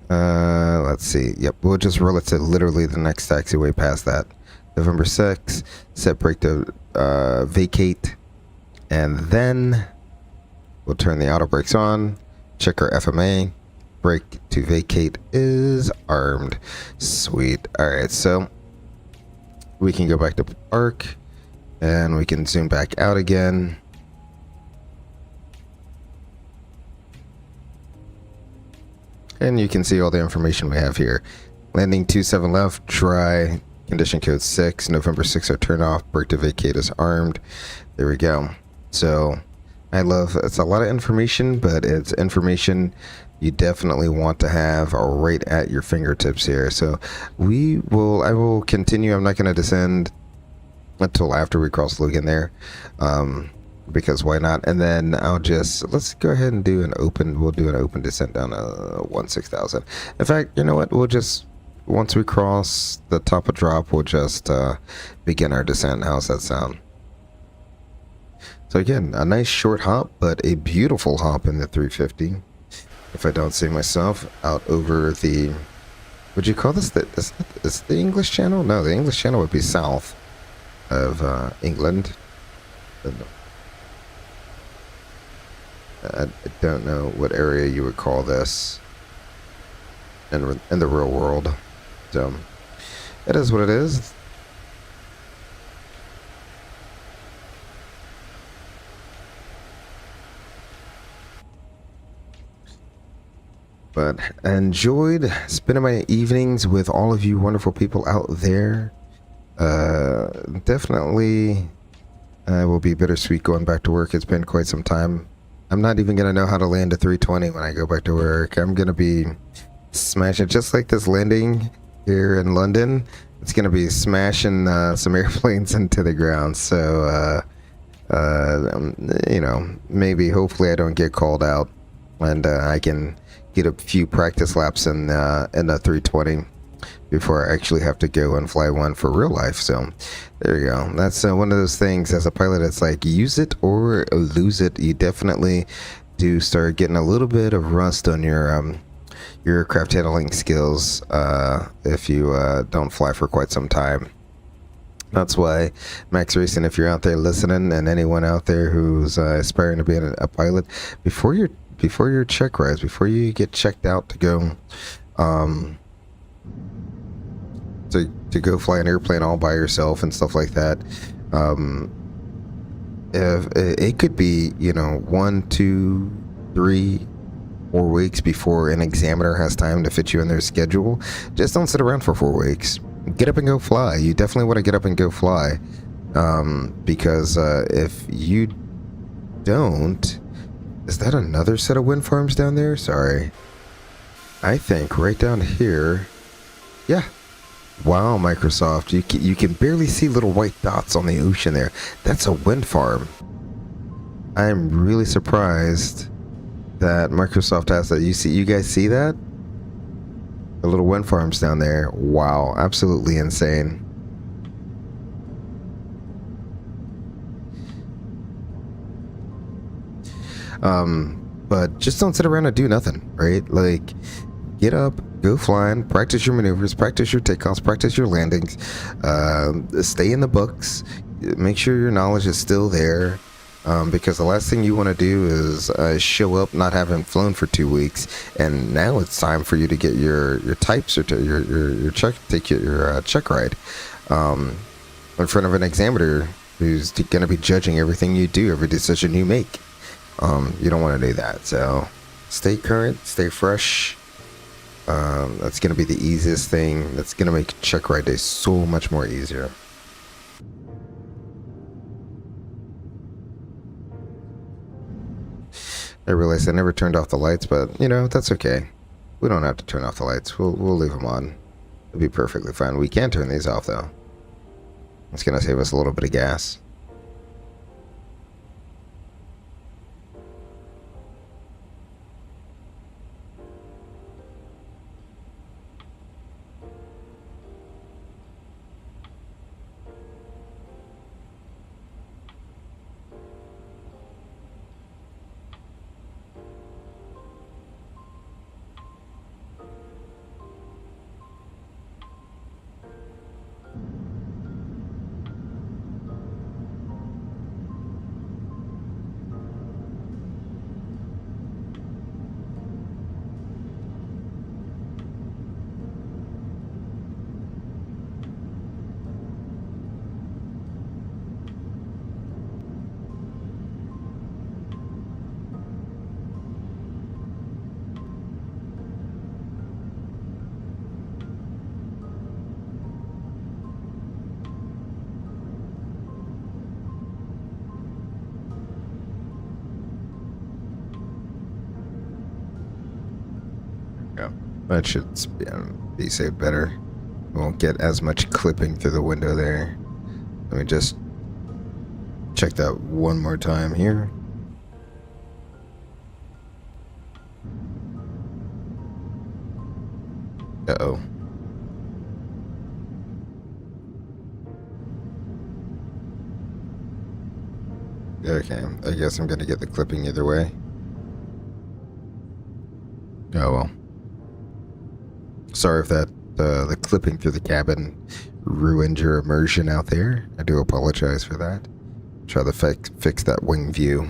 S1: Let's see. Yep, we'll just roll it to literally the next taxiway past that. November 6th, set brake to vacate, and then we'll turn the auto brakes on, check our FMA, brake to vacate is armed. Sweet. Alright, so we can go back to park, and we can zoom back out again. And you can see all the information we have here. Landing 27 left, dry, condition code 6, November 6th are turn off, brake to vacate is armed. There we go. So I love, it's a lot of information, but it's information you definitely want to have right at your fingertips here. So I will continue. I'm not going to descend until after we cross Logan there. Because why not? And then let's go ahead and do an open, we'll do an open descent down to 16,000. In fact, you know what? We'll just, once we cross the top of drop, we'll just begin our descent. How's that sound? So again, a nice short hop, but a beautiful hop in the 350. If I don't see myself out over the, would you call this is the English Channel? No, the English Channel would be south of England. I don't know what area you would call this in the real world. So it is what it is. But I enjoyed spending my evenings with all of you wonderful people out there. Definitely will be bittersweet going back to work. It's been quite some time. I'm not even going to know how to land a 320 when I go back to work. I'm going to be smashing, just like this landing here in London. It's going to be smashing some airplanes into the ground. So, you know, maybe, hopefully I don't get called out and I can get a few practice laps in the 320 before I actually have to go and fly one for real life. So there you go. That's one of those things as a pilot. It's like use it or lose it. You definitely do start getting a little bit of rust on your aircraft handling skills if you don't fly for quite some time. That's why Max Racing, if you're out there listening, and anyone out there who's aspiring to be a pilot, before your check rides, before you get checked out to go to go fly an airplane all by yourself and stuff like that, if it could be, you know, 1, 2, 3, 4 weeks before an examiner has time to fit you in their schedule. Just don't sit around for 4 weeks. Get up and go fly. You definitely want to get up and go fly, because if you don't, Is that another set of wind farms down there? Sorry. I think right down here. Yeah. Wow, Microsoft. You can barely see little white dots on the ocean there. That's a wind farm. I'm really surprised that Microsoft has that. You guys see that? The little wind farms down there. Wow, absolutely insane. But just don't sit around and do nothing, right? Like, get up, go flying, practice your maneuvers, practice your takeoffs, practice your landings, stay in the books, make sure your knowledge is still there, because the last thing you want to do is show up not having flown for 2 weeks, and now it's time for you to get your types or your check, take your check ride in front of an examiner who's going to be judging everything you do, every decision you make. You don't want to do that, so stay current, stay fresh. That's going to be the easiest thing. That's going to make check ride day so much more easier. I realized I never turned off the lights, but you know, that's okay. We don't have to turn off the lights. We'll leave them on. It'll be perfectly fine. We can turn these off though. It's going to save us a little bit of gas. Yeah, that should be saved better. We won't get as much clipping through the window there. Let me just check that one more time here. Uh-oh. Okay, I guess I'm gonna get the clipping either way. Oh well. Sorry if that the clipping through the cabin ruined your immersion out there. I do apologize for that. Try to fix that wing view.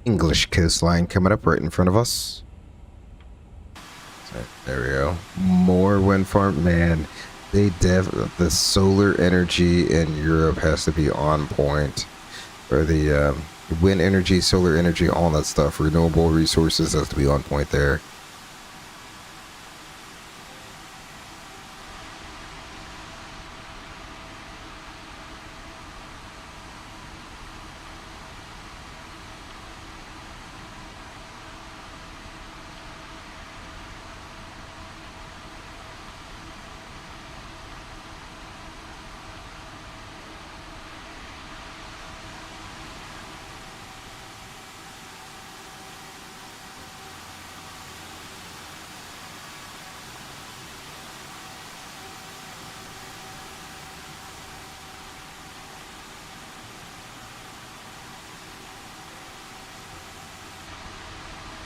S1: English coastline coming up right in front of us. So, there we go. More wind farm. Man, the solar energy in Europe has to be on point. Or the wind energy, solar energy, all that stuff. Renewable resources has to be on point there.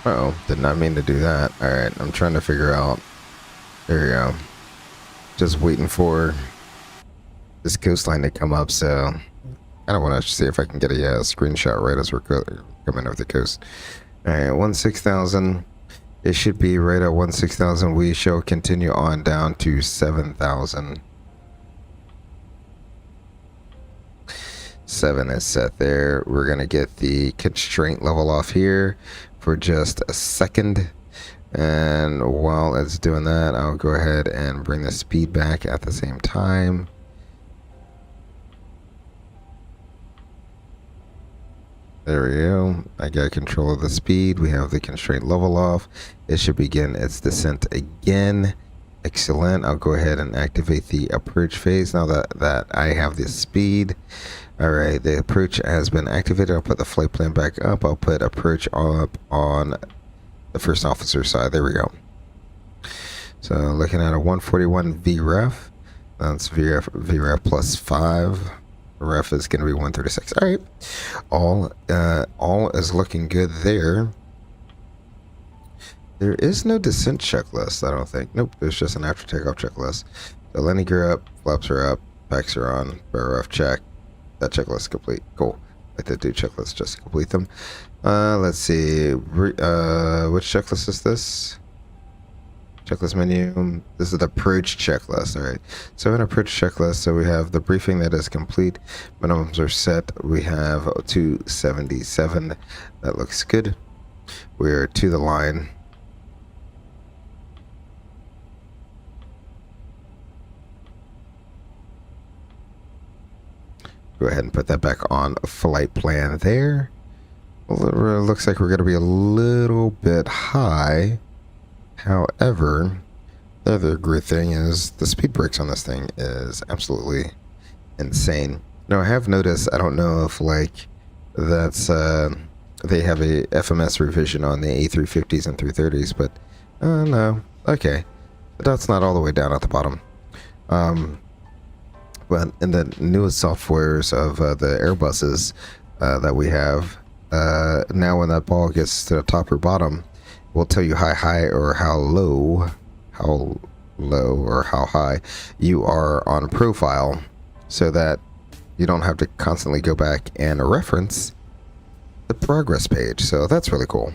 S1: Uh-oh, did not mean to do that. Alright, I'm trying to figure out. There we go. Just waiting for this coastline to come up, so I don't want to see if I can get a screenshot right as we're coming over the coast. Alright, 16,000. It should be right at 16,000. We shall continue on down to 7,000. 7 is set there. We're going to get the constraint level off here for just a second. And while it's doing that, I'll go ahead and bring the speed back at the same time. There we go. I got control of the speed. We have the constraint level off. It should begin its descent again. Excellent. I'll go ahead and activate the approach phase now that I have the speed. All right, the approach has been activated. I'll put the flight plan back up. I'll put approach up on the first officer side. There we go. So looking at a 141 VREF. That's VREF plus 5. Ref is going to be 136. All right. All is looking good there. There is no descent checklist, I don't think. Nope, there's just an after takeoff checklist. The landing gear up, flaps are up, packs are on, bar ref check. That checklist is complete. Cool. Like to do checklists just to complete them. Let's see. Which checklist is this? Checklist menu. This is the approach checklist. All right. So an approach checklist. So we have the briefing that is complete. Minimums are set. We have 277. That looks good. We're to the line. Go ahead and put that back on flight plan there. Well, it looks like we're going to be a little bit high. However, the other great thing is the speed brakes on this thing is absolutely insane. Now, I have noticed, I don't know if like that's they have a FMS revision on the A350s and 330s, but no, okay, that's not all the way down at the bottom. But in the newest softwares of the Airbuses that we have, now when that ball gets to the top or bottom, it will tell you how high or how low or how high you are on profile, so that you don't have to constantly go back and reference the progress page. So that's really cool.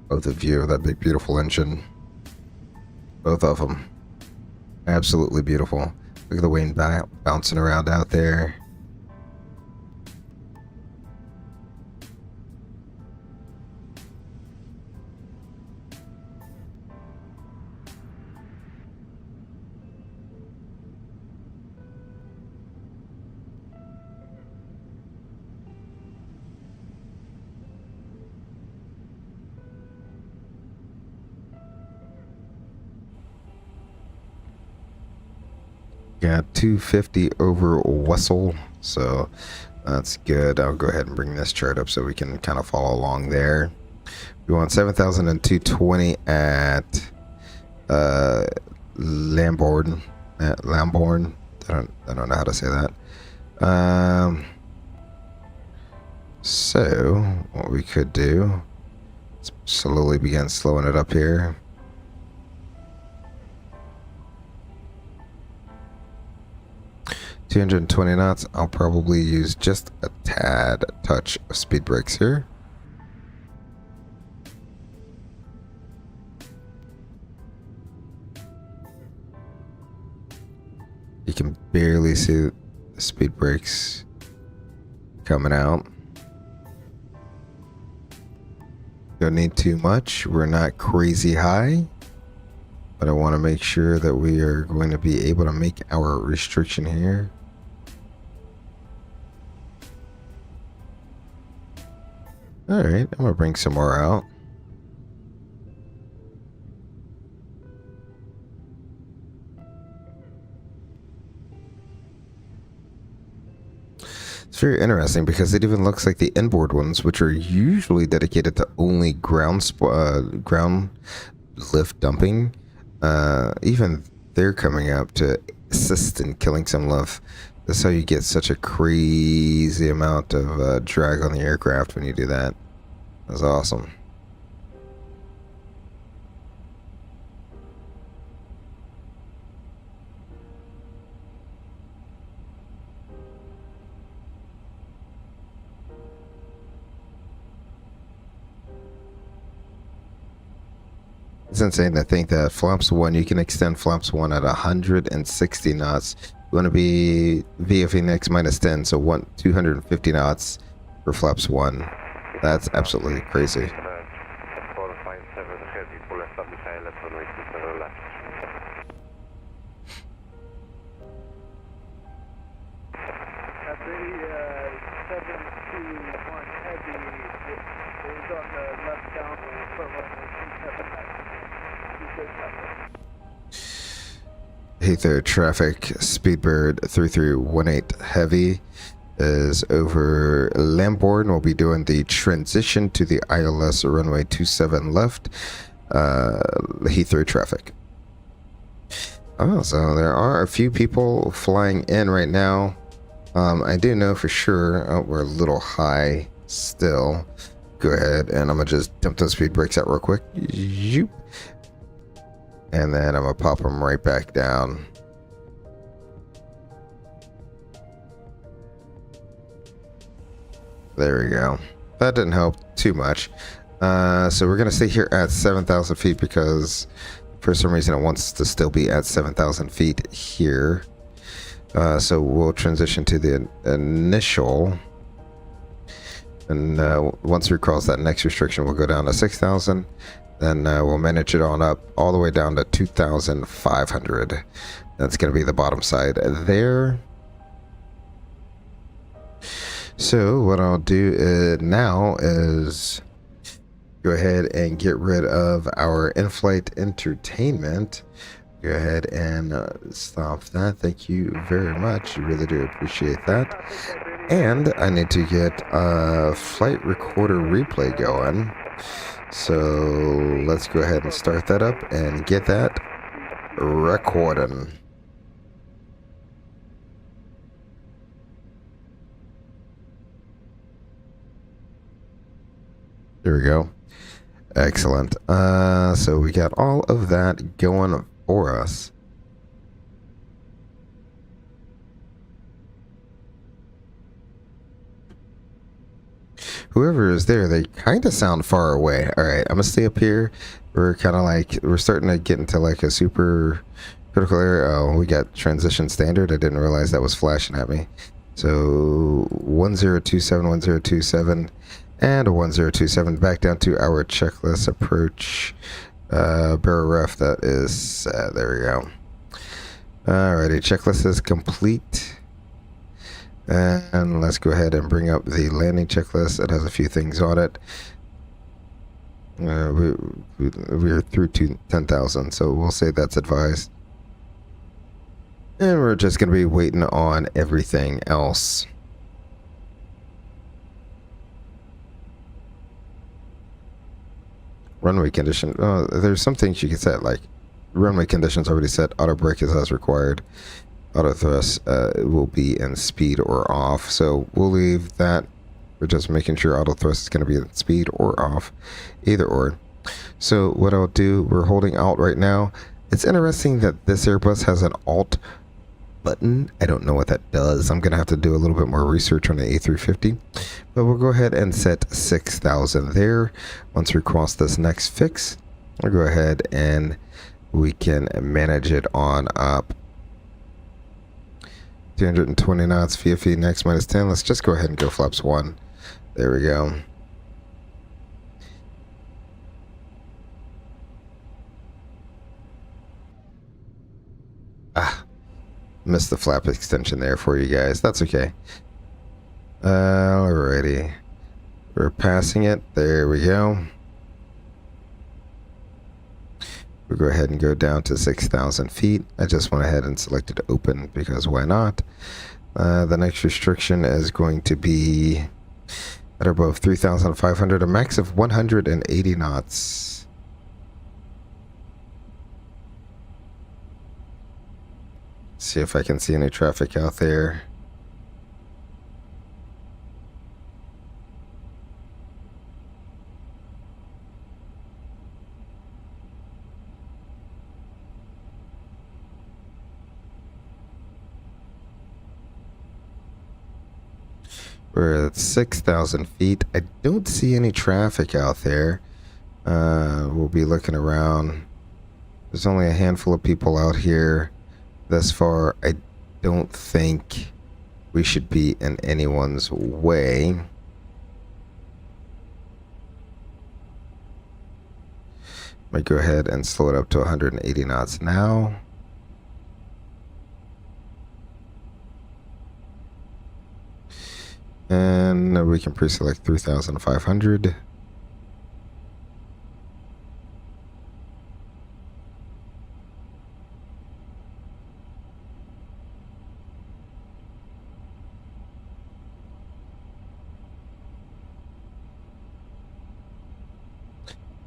S1: Both the view of that big beautiful engine, both of them, absolutely beautiful. Look at the wind bouncing around out there. Got 250 over Wessel, so that's good. I'll go ahead and bring this chart up so we can kind of follow along there. We want 7,220 at Lambourne. Lambourne. I don't know how to say that. So what we could do is slowly begin slowing it up here. $220 knots. I'll probably use just a tad touch of speed brakes here. You can barely see the speed brakes coming out. Don't need too much. We're not crazy high, but I want to make sure that we are going to be able to make our restriction here. All right, I'm gonna bring some more out. As very interesting because it even looks like the inboard ones, which are usually dedicated to only ground lift dumping, even they're coming up to assist in killing some lift. That's how you get such a crazy amount of drag on the aircraft when you do that. That's awesome. It's insane to think that flaps 1, you can extend flaps 1 at 160 knots. You want to be VFNX minus 10, so 250 knots for flaps 1. That's absolutely crazy. Heathrow traffic, Speedbird 3318 Heavy is over Lambourne. We'll be doing the transition to the ILS runway 27 left, Heathrow traffic. Oh, so there are a few people flying in right now. I do know for sure, we're a little high still. Go ahead and I'm gonna just dump those speed brakes out real quick. Zoop. And then I'm gonna pop them right back down. There we go. That didn't help too much. So we're gonna stay here at 7,000 feet because for some reason it wants to still be at 7,000 feet here. So we'll transition to the initial. And once we cross that next restriction, we'll go down to 6,000. Then we'll manage it on up all the way down to 2,500. That's going to be the bottom side there. So what I'll do now is go ahead and get rid of our in-flight entertainment. Go ahead and stop that. Thank you very much. Really do appreciate that. And I need to get a flight recorder replay going. So let's go ahead and start that up and get that recording. There we go. Excellent. So we got all of that going for us. Whoever is there, they kind of sound far away. All right, I'm gonna stay up here. We're kind of like, we're starting to get into like a super critical area. Oh, we got transition standard. I didn't realize that was flashing at me. So 1027, 1027, and a 1027 back down to our checklist approach. Barrel ref, that is, there we go. Alrighty, checklist is complete. And let's go ahead and bring up the landing checklist. It has a few things on it. We're through to 10,000, so we'll say that's advised. And we're just going to be waiting on everything else. Runway condition. Oh, there's some things you can set, like runway conditions already set. Auto brake is as required. Auto thrust will be in speed or off, so we'll leave that. We're just making sure auto thrust is going to be in speed or off, either or. So what I'll do, we're holding Alt right now. It's interesting that this Airbus has an Alt button. I don't know what that does. I'm going to have to do a little bit more research on the A350, but we'll go ahead and set 6,000 there. Once we cross this next fix, I'll go ahead and we can manage it on up. 220 knots, VFE next minus 10. Let's just go ahead and go flaps 1. There we go. Missed the flap extension there for you guys. That's okay. Alrighty. We're passing it. There we go. We'll go ahead and go down to 6,000 feet. I just went ahead and selected open because why not? The next restriction is going to be at or above 3,500, a max of 180 knots. See if I can see any traffic out there. We're at 6,000 feet. I don't see any traffic out there. We'll be looking around. There's only a handful of people out here thus far. I don't think we should be in anyone's way. Might go ahead and slow it up to 180 knots now. And we can pre-select 3,500.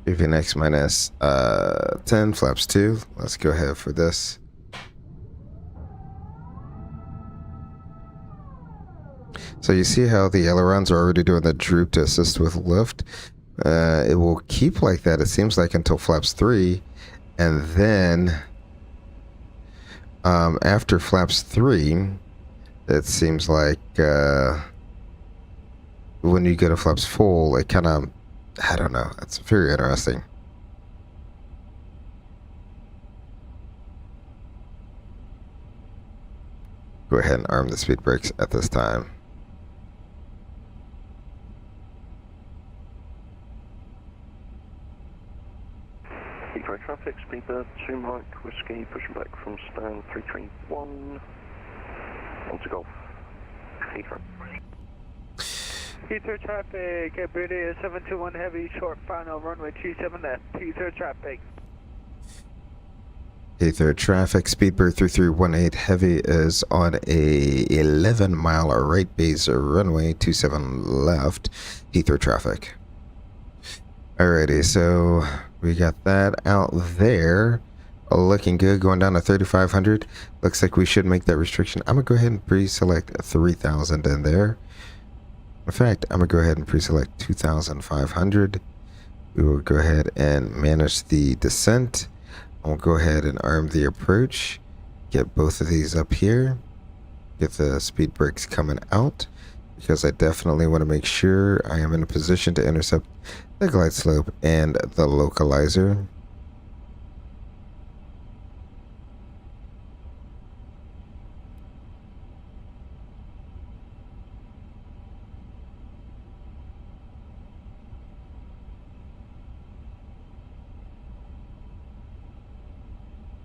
S1: VNX minus 10, flaps 2. Let's go ahead for this. So you see how the ailerons are already doing the droop to assist with lift. It will keep like that, it seems like, until flaps 3. And then after flaps 3, it seems like when you go to flaps full, it kind of, I don't know, it's very interesting. Go ahead and arm the speed brakes at this time.
S2: Heathrow traffic, speedbird 2 Mike Whiskey, pushing back from stand 331, on to Golf, Heathrow.
S3: Heathrow traffic, British 721 heavy, short final, runway 27 left, Heathrow traffic.
S1: Heathrow traffic, speedbird 3318 heavy is on a 11-mile right base runway 27 left, Heathrow traffic. Alrighty, so we got that out there. Looking good, going down to 3,500. Looks like we should make that restriction. I'm going to go ahead and pre-select 3,000 in there. In fact, I'm going to go ahead and pre-select 2,500. We will go ahead and manage the descent. I'll go ahead and arm the approach. Get both of these up here. Get the speed brakes coming out, because I definitely want to make sure I am in a position to intercept the glide slope and the localizer.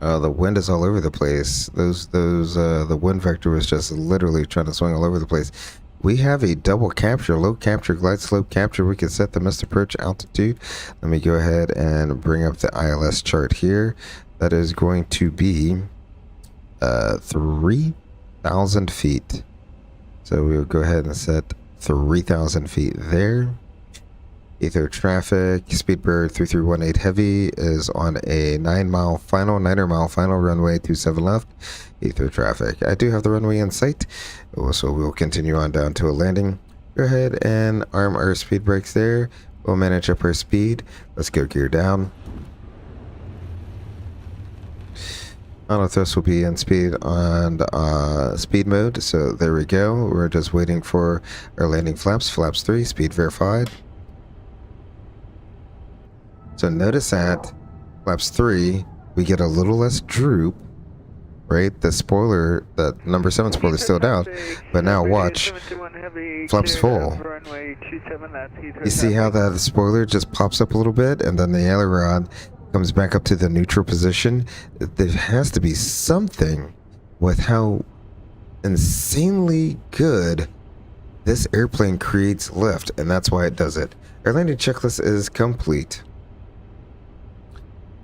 S1: The wind is all over the place. The wind vector was just literally trying to swing all over the place. We have a double capture, low capture, glide slope capture. We can set the missed approach altitude. Let me go ahead and bring up the ILS chart here. That is going to be 3,000 feet. So we'll go ahead and set 3,000 feet there. Heathrow traffic, speedbird 3318 heavy is on a 9-mile final, 9-mile final, runway 27 left. Heathrow traffic. I do have the runway in sight, so we'll continue on down to a landing. Go ahead and arm our speed brakes there. We'll manage up our speed. Let's go gear down. Auto thrust will be in speed on speed mode, so there we go. We're just waiting for our landing flaps. Flaps 3, speed verified. So notice that flaps 3, we get a little less droop, right? The spoiler, the number 7 spoiler is still down, but now watch, flaps full. You see how that spoiler just pops up a little bit, and then the aileron comes back up to the neutral position? There has to be something with how insanely good this airplane creates lift, and that's why it does it. Our landing checklist is complete.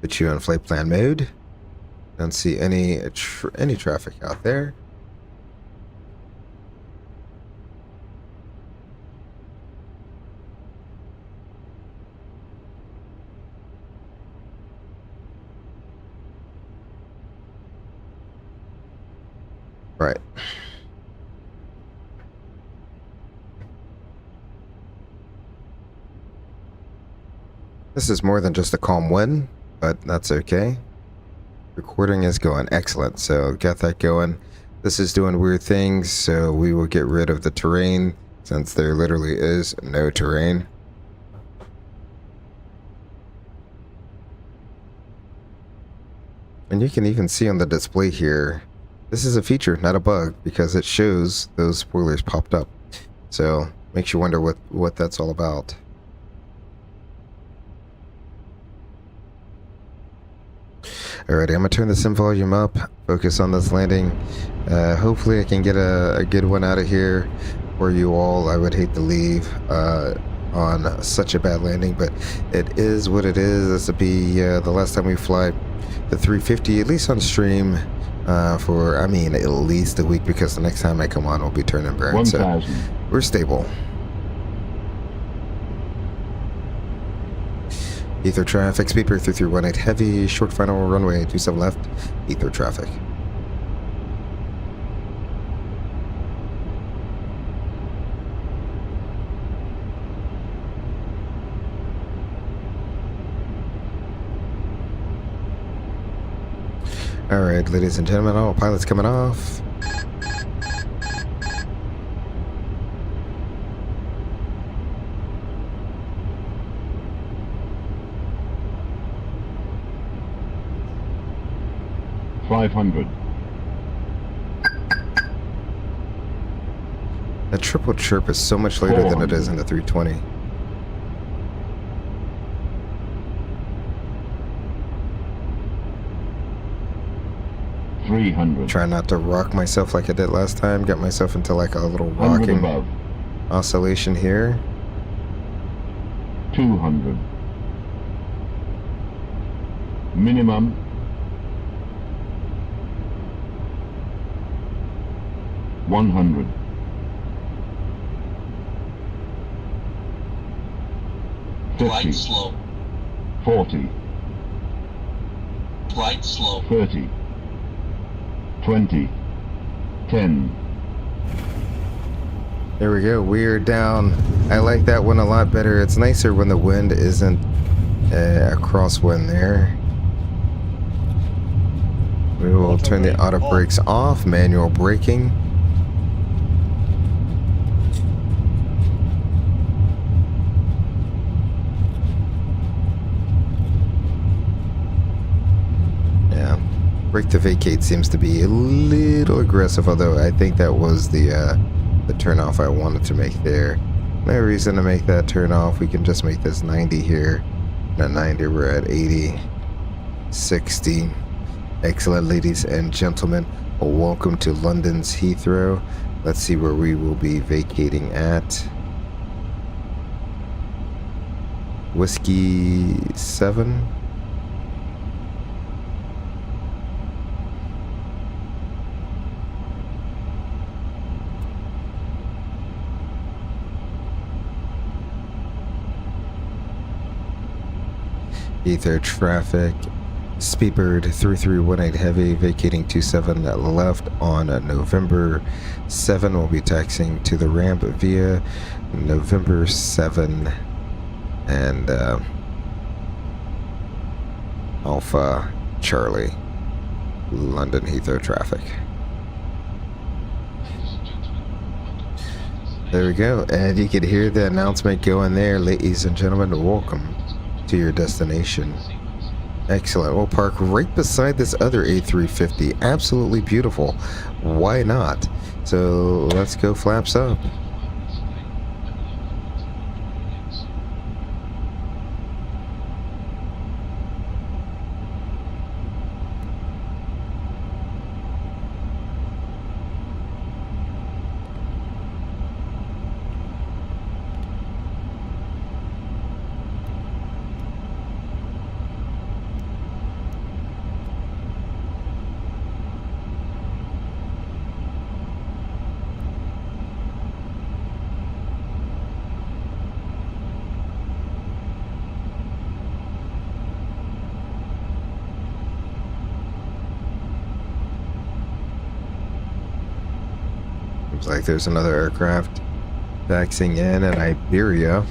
S1: Put you on flight plan mode. Don't see any traffic out there. Right. This is more than just a calm wind, but that's okay. Recording is going excellent, so got that going. This is doing weird things, so we will get rid of the terrain since there literally is no terrain. And you can even see on the display here, this is a feature, not a bug, because it shows those spoilers popped up. So makes you wonder what that's all about. Alrighty, I'm gonna turn the sim volume up, focus on this landing. Hopefully I can get a good one out of here for you all. I would hate to leave on such a bad landing, but it is what it is. This will be the last time we fly the 350, at least on stream, for, I mean, at least a week, because the next time I come on will be turn and burn.
S4: 1,000.
S1: So we're stable. Ether traffic, speedbird 3318 heavy, short final runway 27 left, ether traffic. Alright, ladies and gentlemen, all pilots coming off.
S4: $500.
S1: That triple chirp is so much later than it is in the 320.
S4: $300.
S1: Try not to rock myself like I did last time. Got myself into like a little
S4: 100
S1: rocking
S4: above.
S1: oscillation here.
S4: 200. Minimum. $100.
S5: Right
S4: 50.
S5: slow.
S4: 40.
S5: Right slow.
S4: 30. 20. 10.
S1: There we go. We're down. I like that one a lot better. It's nicer when the wind isn't a crosswind there. We will turn the auto brakes off. Manual braking. Yeah. Brake to vacate seems to be a little aggressive, although I think that was the turn off I wanted to make there. No reason to make that turn off. We can just make this 90 here. At 90, we're at 80, 60. Excellent, ladies and gentlemen. Welcome to London's Heathrow. Let's see where we will be vacating at. Whiskey 7. Ether traffic, Speedbird 3318 heavy, vacating 27 left on November 7. We'll be taxiing to the ramp via November 7 and Alpha Charlie, London Heathrow traffic. There we go, and you can hear the announcement going there, ladies and gentlemen. Welcome to your destination. Excellent. We'll park right beside this other A350. Absolutely beautiful. Why not? So let's go flaps up. Seems like there's another aircraft taxiing in Iberia.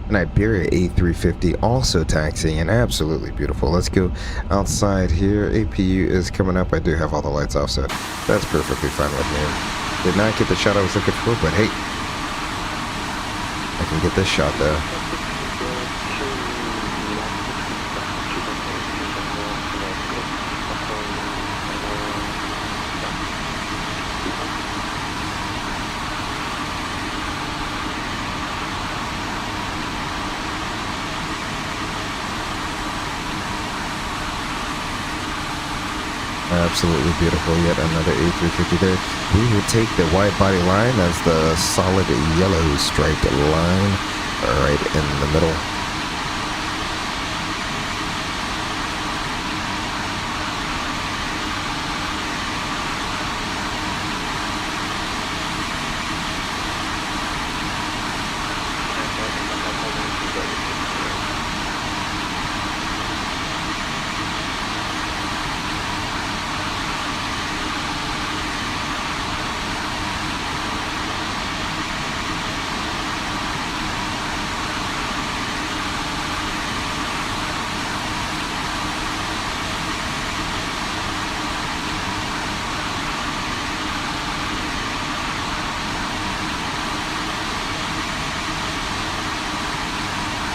S1: An Iberia A350 also taxiing and absolutely beautiful. Let's go outside here. APU is coming up. I do have all the lights off, so that's perfectly fine with me. Did not get the shot I was looking for, but hey, I can get this shot though. Absolutely beautiful. Yet another A350 there. We will take the wide body line as the solid yellow striped line right in the middle.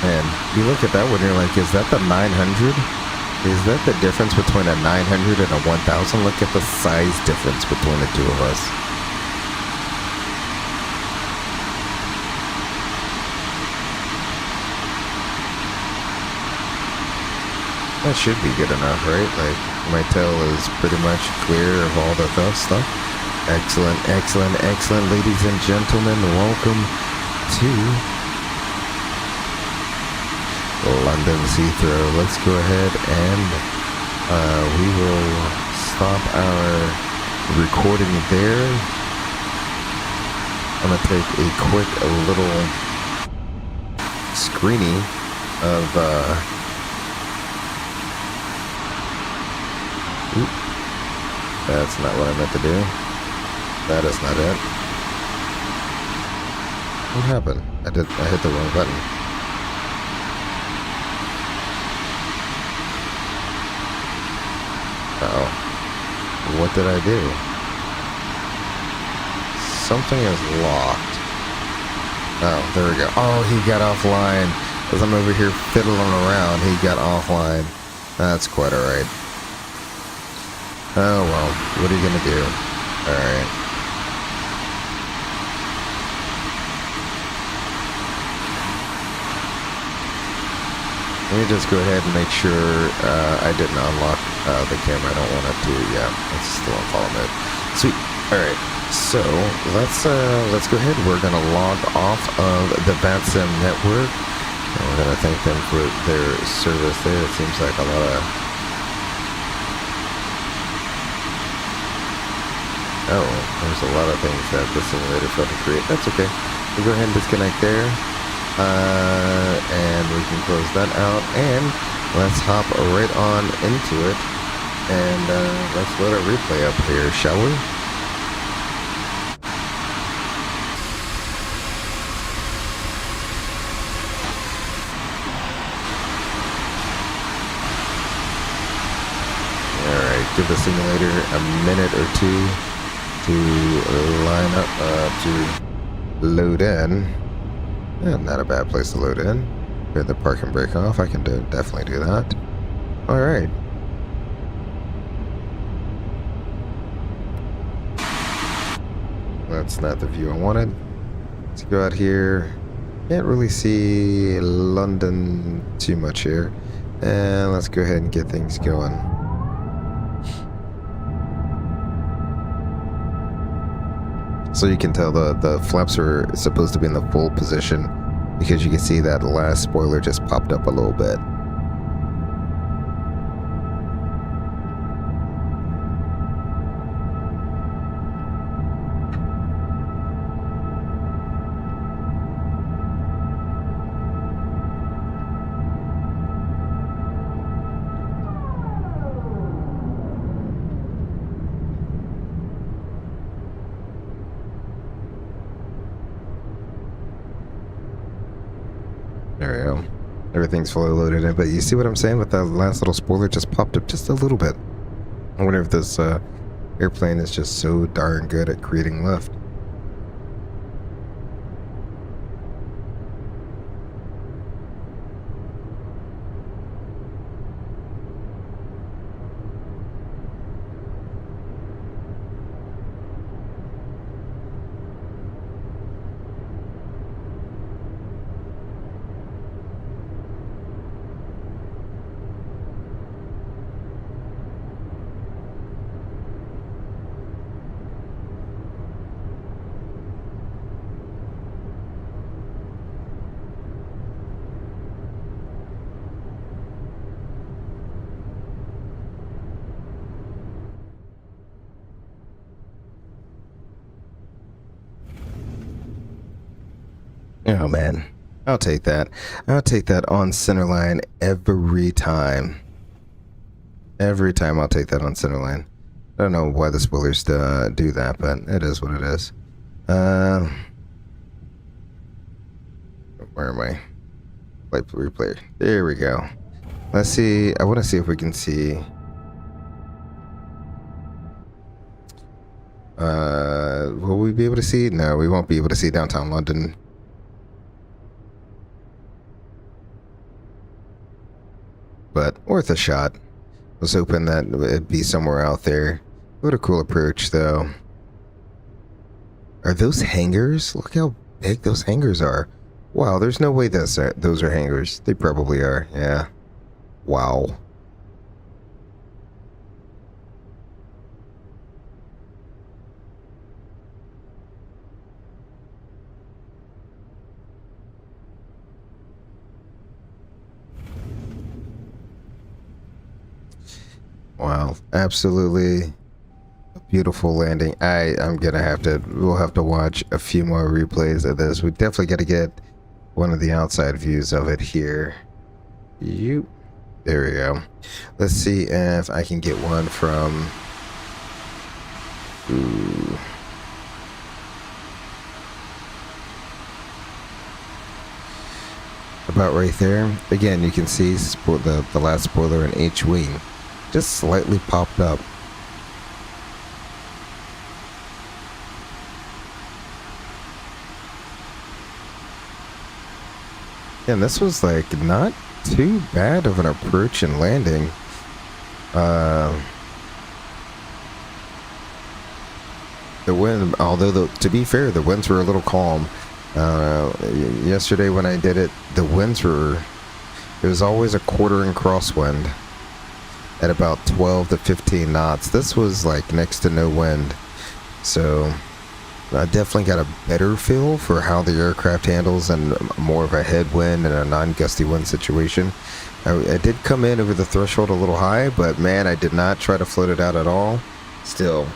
S1: And you look at that one, you're like, is that the 900? Is that the difference between a 900 and a 1000? Look at the size difference between the two of us. That should be good enough, right? Like, my tail is pretty much clear of all the stuff. Excellent, excellent, excellent, ladies and gentlemen. Welcome to London Heathrow. Let's go ahead and we will stop our recording there. I'm gonna take a quick little screening of oop, that's not what I meant to do. That is not it. What happened? I hit the wrong button. Uh-oh. What did I do? Something is locked. Oh, there we go. Oh, he got offline. As I'm over here fiddling around, he got offline. That's quite alright. Oh well, what are you gonna do? Alright. Let me just go ahead and make sure I didn't unlock the camera. I don't want it to. Yeah, it's still on follow mode. Sweet. All right. So let's go ahead. We're gonna log off of the VATSIM network. And we're gonna thank them for their service there. It seems like a lot of. Oh, there's a lot of things that the simulator failed to create. That's okay. We'll go ahead and disconnect there. And we can close that out, and let's hop right on into it, and let's load a replay up here, shall we? Alright, give the simulator a minute or two to line up, to load in. Yeah, not a bad place to load in. Get the park and brake off. I can definitely do that. Alright. That's not the view I wanted. Let's go out here. Can't really see London too much here. And let's go ahead and get things going. So you can tell the flaps are supposed to be in the full position because you can see that last spoiler just popped up a little bit. There we go. Everything's fully loaded in, but you see what I'm saying with that last little spoiler just popped up just a little bit. I wonder if this airplane is just so darn good at creating lift. Oh man, I'll take that. I'll take that on centerline every time. Every time I'll take that on centerline. I don't know why the spoilers do that, but it is what it is. Where am I? Replay. There we go. Let's see. I want to see if we can see. Will we be able to see? No, we won't be able to see downtown London. But worth a shot. Was hoping that it'd be somewhere out there. What a cool approach, though. Are those hangars? Look how big those hangars are. Wow, there's no way those are hangars. They probably are, yeah. Wow. Wow, absolutely beautiful landing. I'm gonna we'll have to watch a few more replays of this. We definitely got to get one of the outside views of it here. There we go. Let's see if I can get one from. Ooh. About right there. Again, you can see the last spoiler in H wing. Just slightly popped up. And this was like not too bad of an approach and landing. The wind, although to be fair, the winds were a little calm. Yesterday when I did it, the winds were, it was always a quartering crosswind at about 12 to 15 knots. This was like next to no wind. So I definitely got a better feel for how the aircraft handles and more of a headwind and a non-gusty wind situation. I did come in over the threshold a little high, but man, I did not try to float it out at all. Still,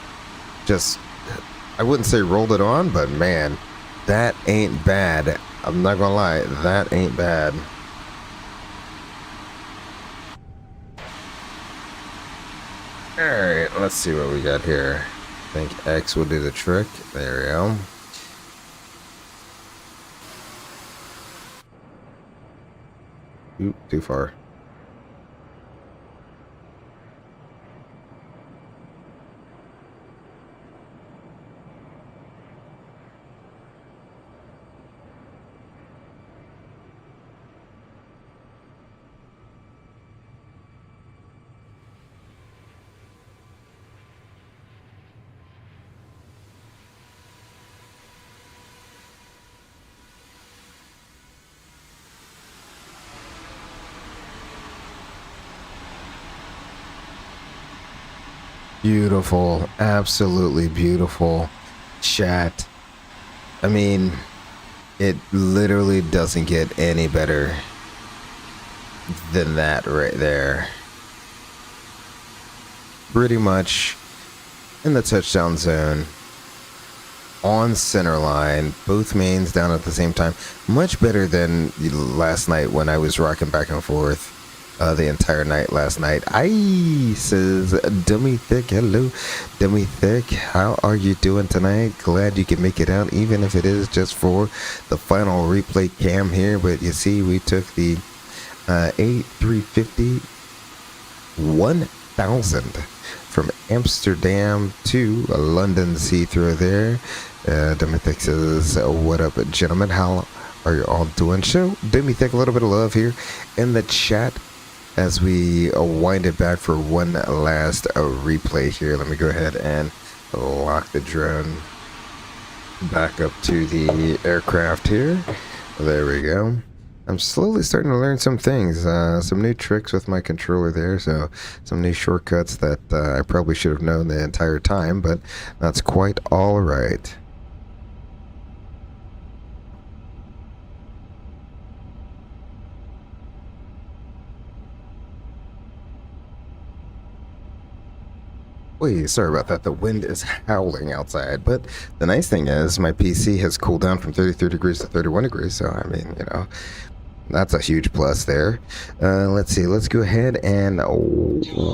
S1: just, I wouldn't say rolled it on, but man, that ain't bad. I'm not gonna lie, that ain't bad. Alright, let's see what we got here. I think X will do the trick. There we go. Oop, too far. Beautiful, absolutely beautiful chat. I mean, it literally doesn't get any better than that right there. Pretty much in the touchdown zone, on center line, both mains down at the same time. Much better than last night when I was rocking back and forth. the entire night last night. I says Dummy Thick. Hello, Dummy Thick. How are you doing tonight? Glad you can make it out, even if it is just for the final replay cam here. But you see, we took the A350-1000 from Amsterdam to London Heathrow there. Dummy Thick says, what up, gentlemen? How are you all doing? Show Dummy Thick a little bit of love here in the chat as we wind it back for one last replay here. Let me go ahead and lock the drone back up to the aircraft here. There we go. I'm slowly starting to learn some things, some new tricks with my controller there, so some new shortcuts that I probably should have known the entire time, but that's quite all right. Wait, sorry about that. The wind is howling outside, but the nice thing is my PC has cooled down from 33 degrees to 31 degrees, so I mean, you know, that's a huge plus there. Let's see. Let's go ahead and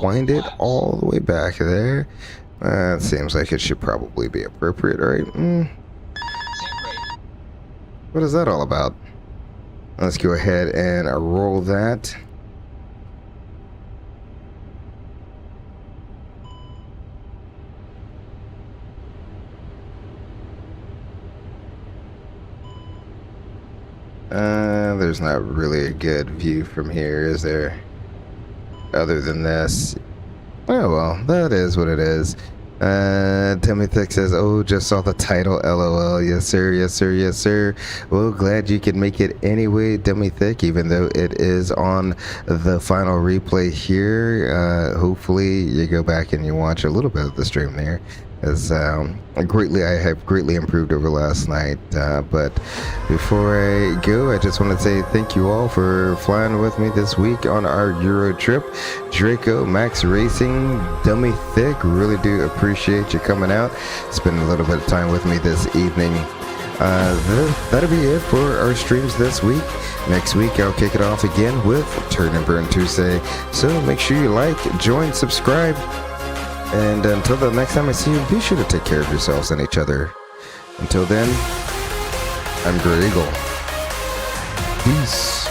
S1: wind it all the way back there. It seems like it should probably be appropriate, right? What is that all about? Let's go ahead and roll that. There's not really a good view from here, is there? Other than this. Oh well, that is what it is. Timmy Thick says, oh, just saw the title, LOL. Yes sir, yes sir, yes sir. Well, glad you could make it anyway, Dummy Thick, even though it is on the final replay here. Hopefully you go back and you watch a little bit of the stream there, as I have greatly improved over last night. But before I go, I just want to say thank you all for flying with me this week on our Euro trip. Draco, Max Racing, Dummy Thick, really do appreciate you coming out, spending a little bit of time with me this evening. That'll be it for our streams this week. Next week I'll kick it off again with Turn and Burn Tuesday, so make sure you like, join, subscribe. And until the next time I see you, be sure to take care of yourselves and each other. Until then, I'm Great Eagle. Peace.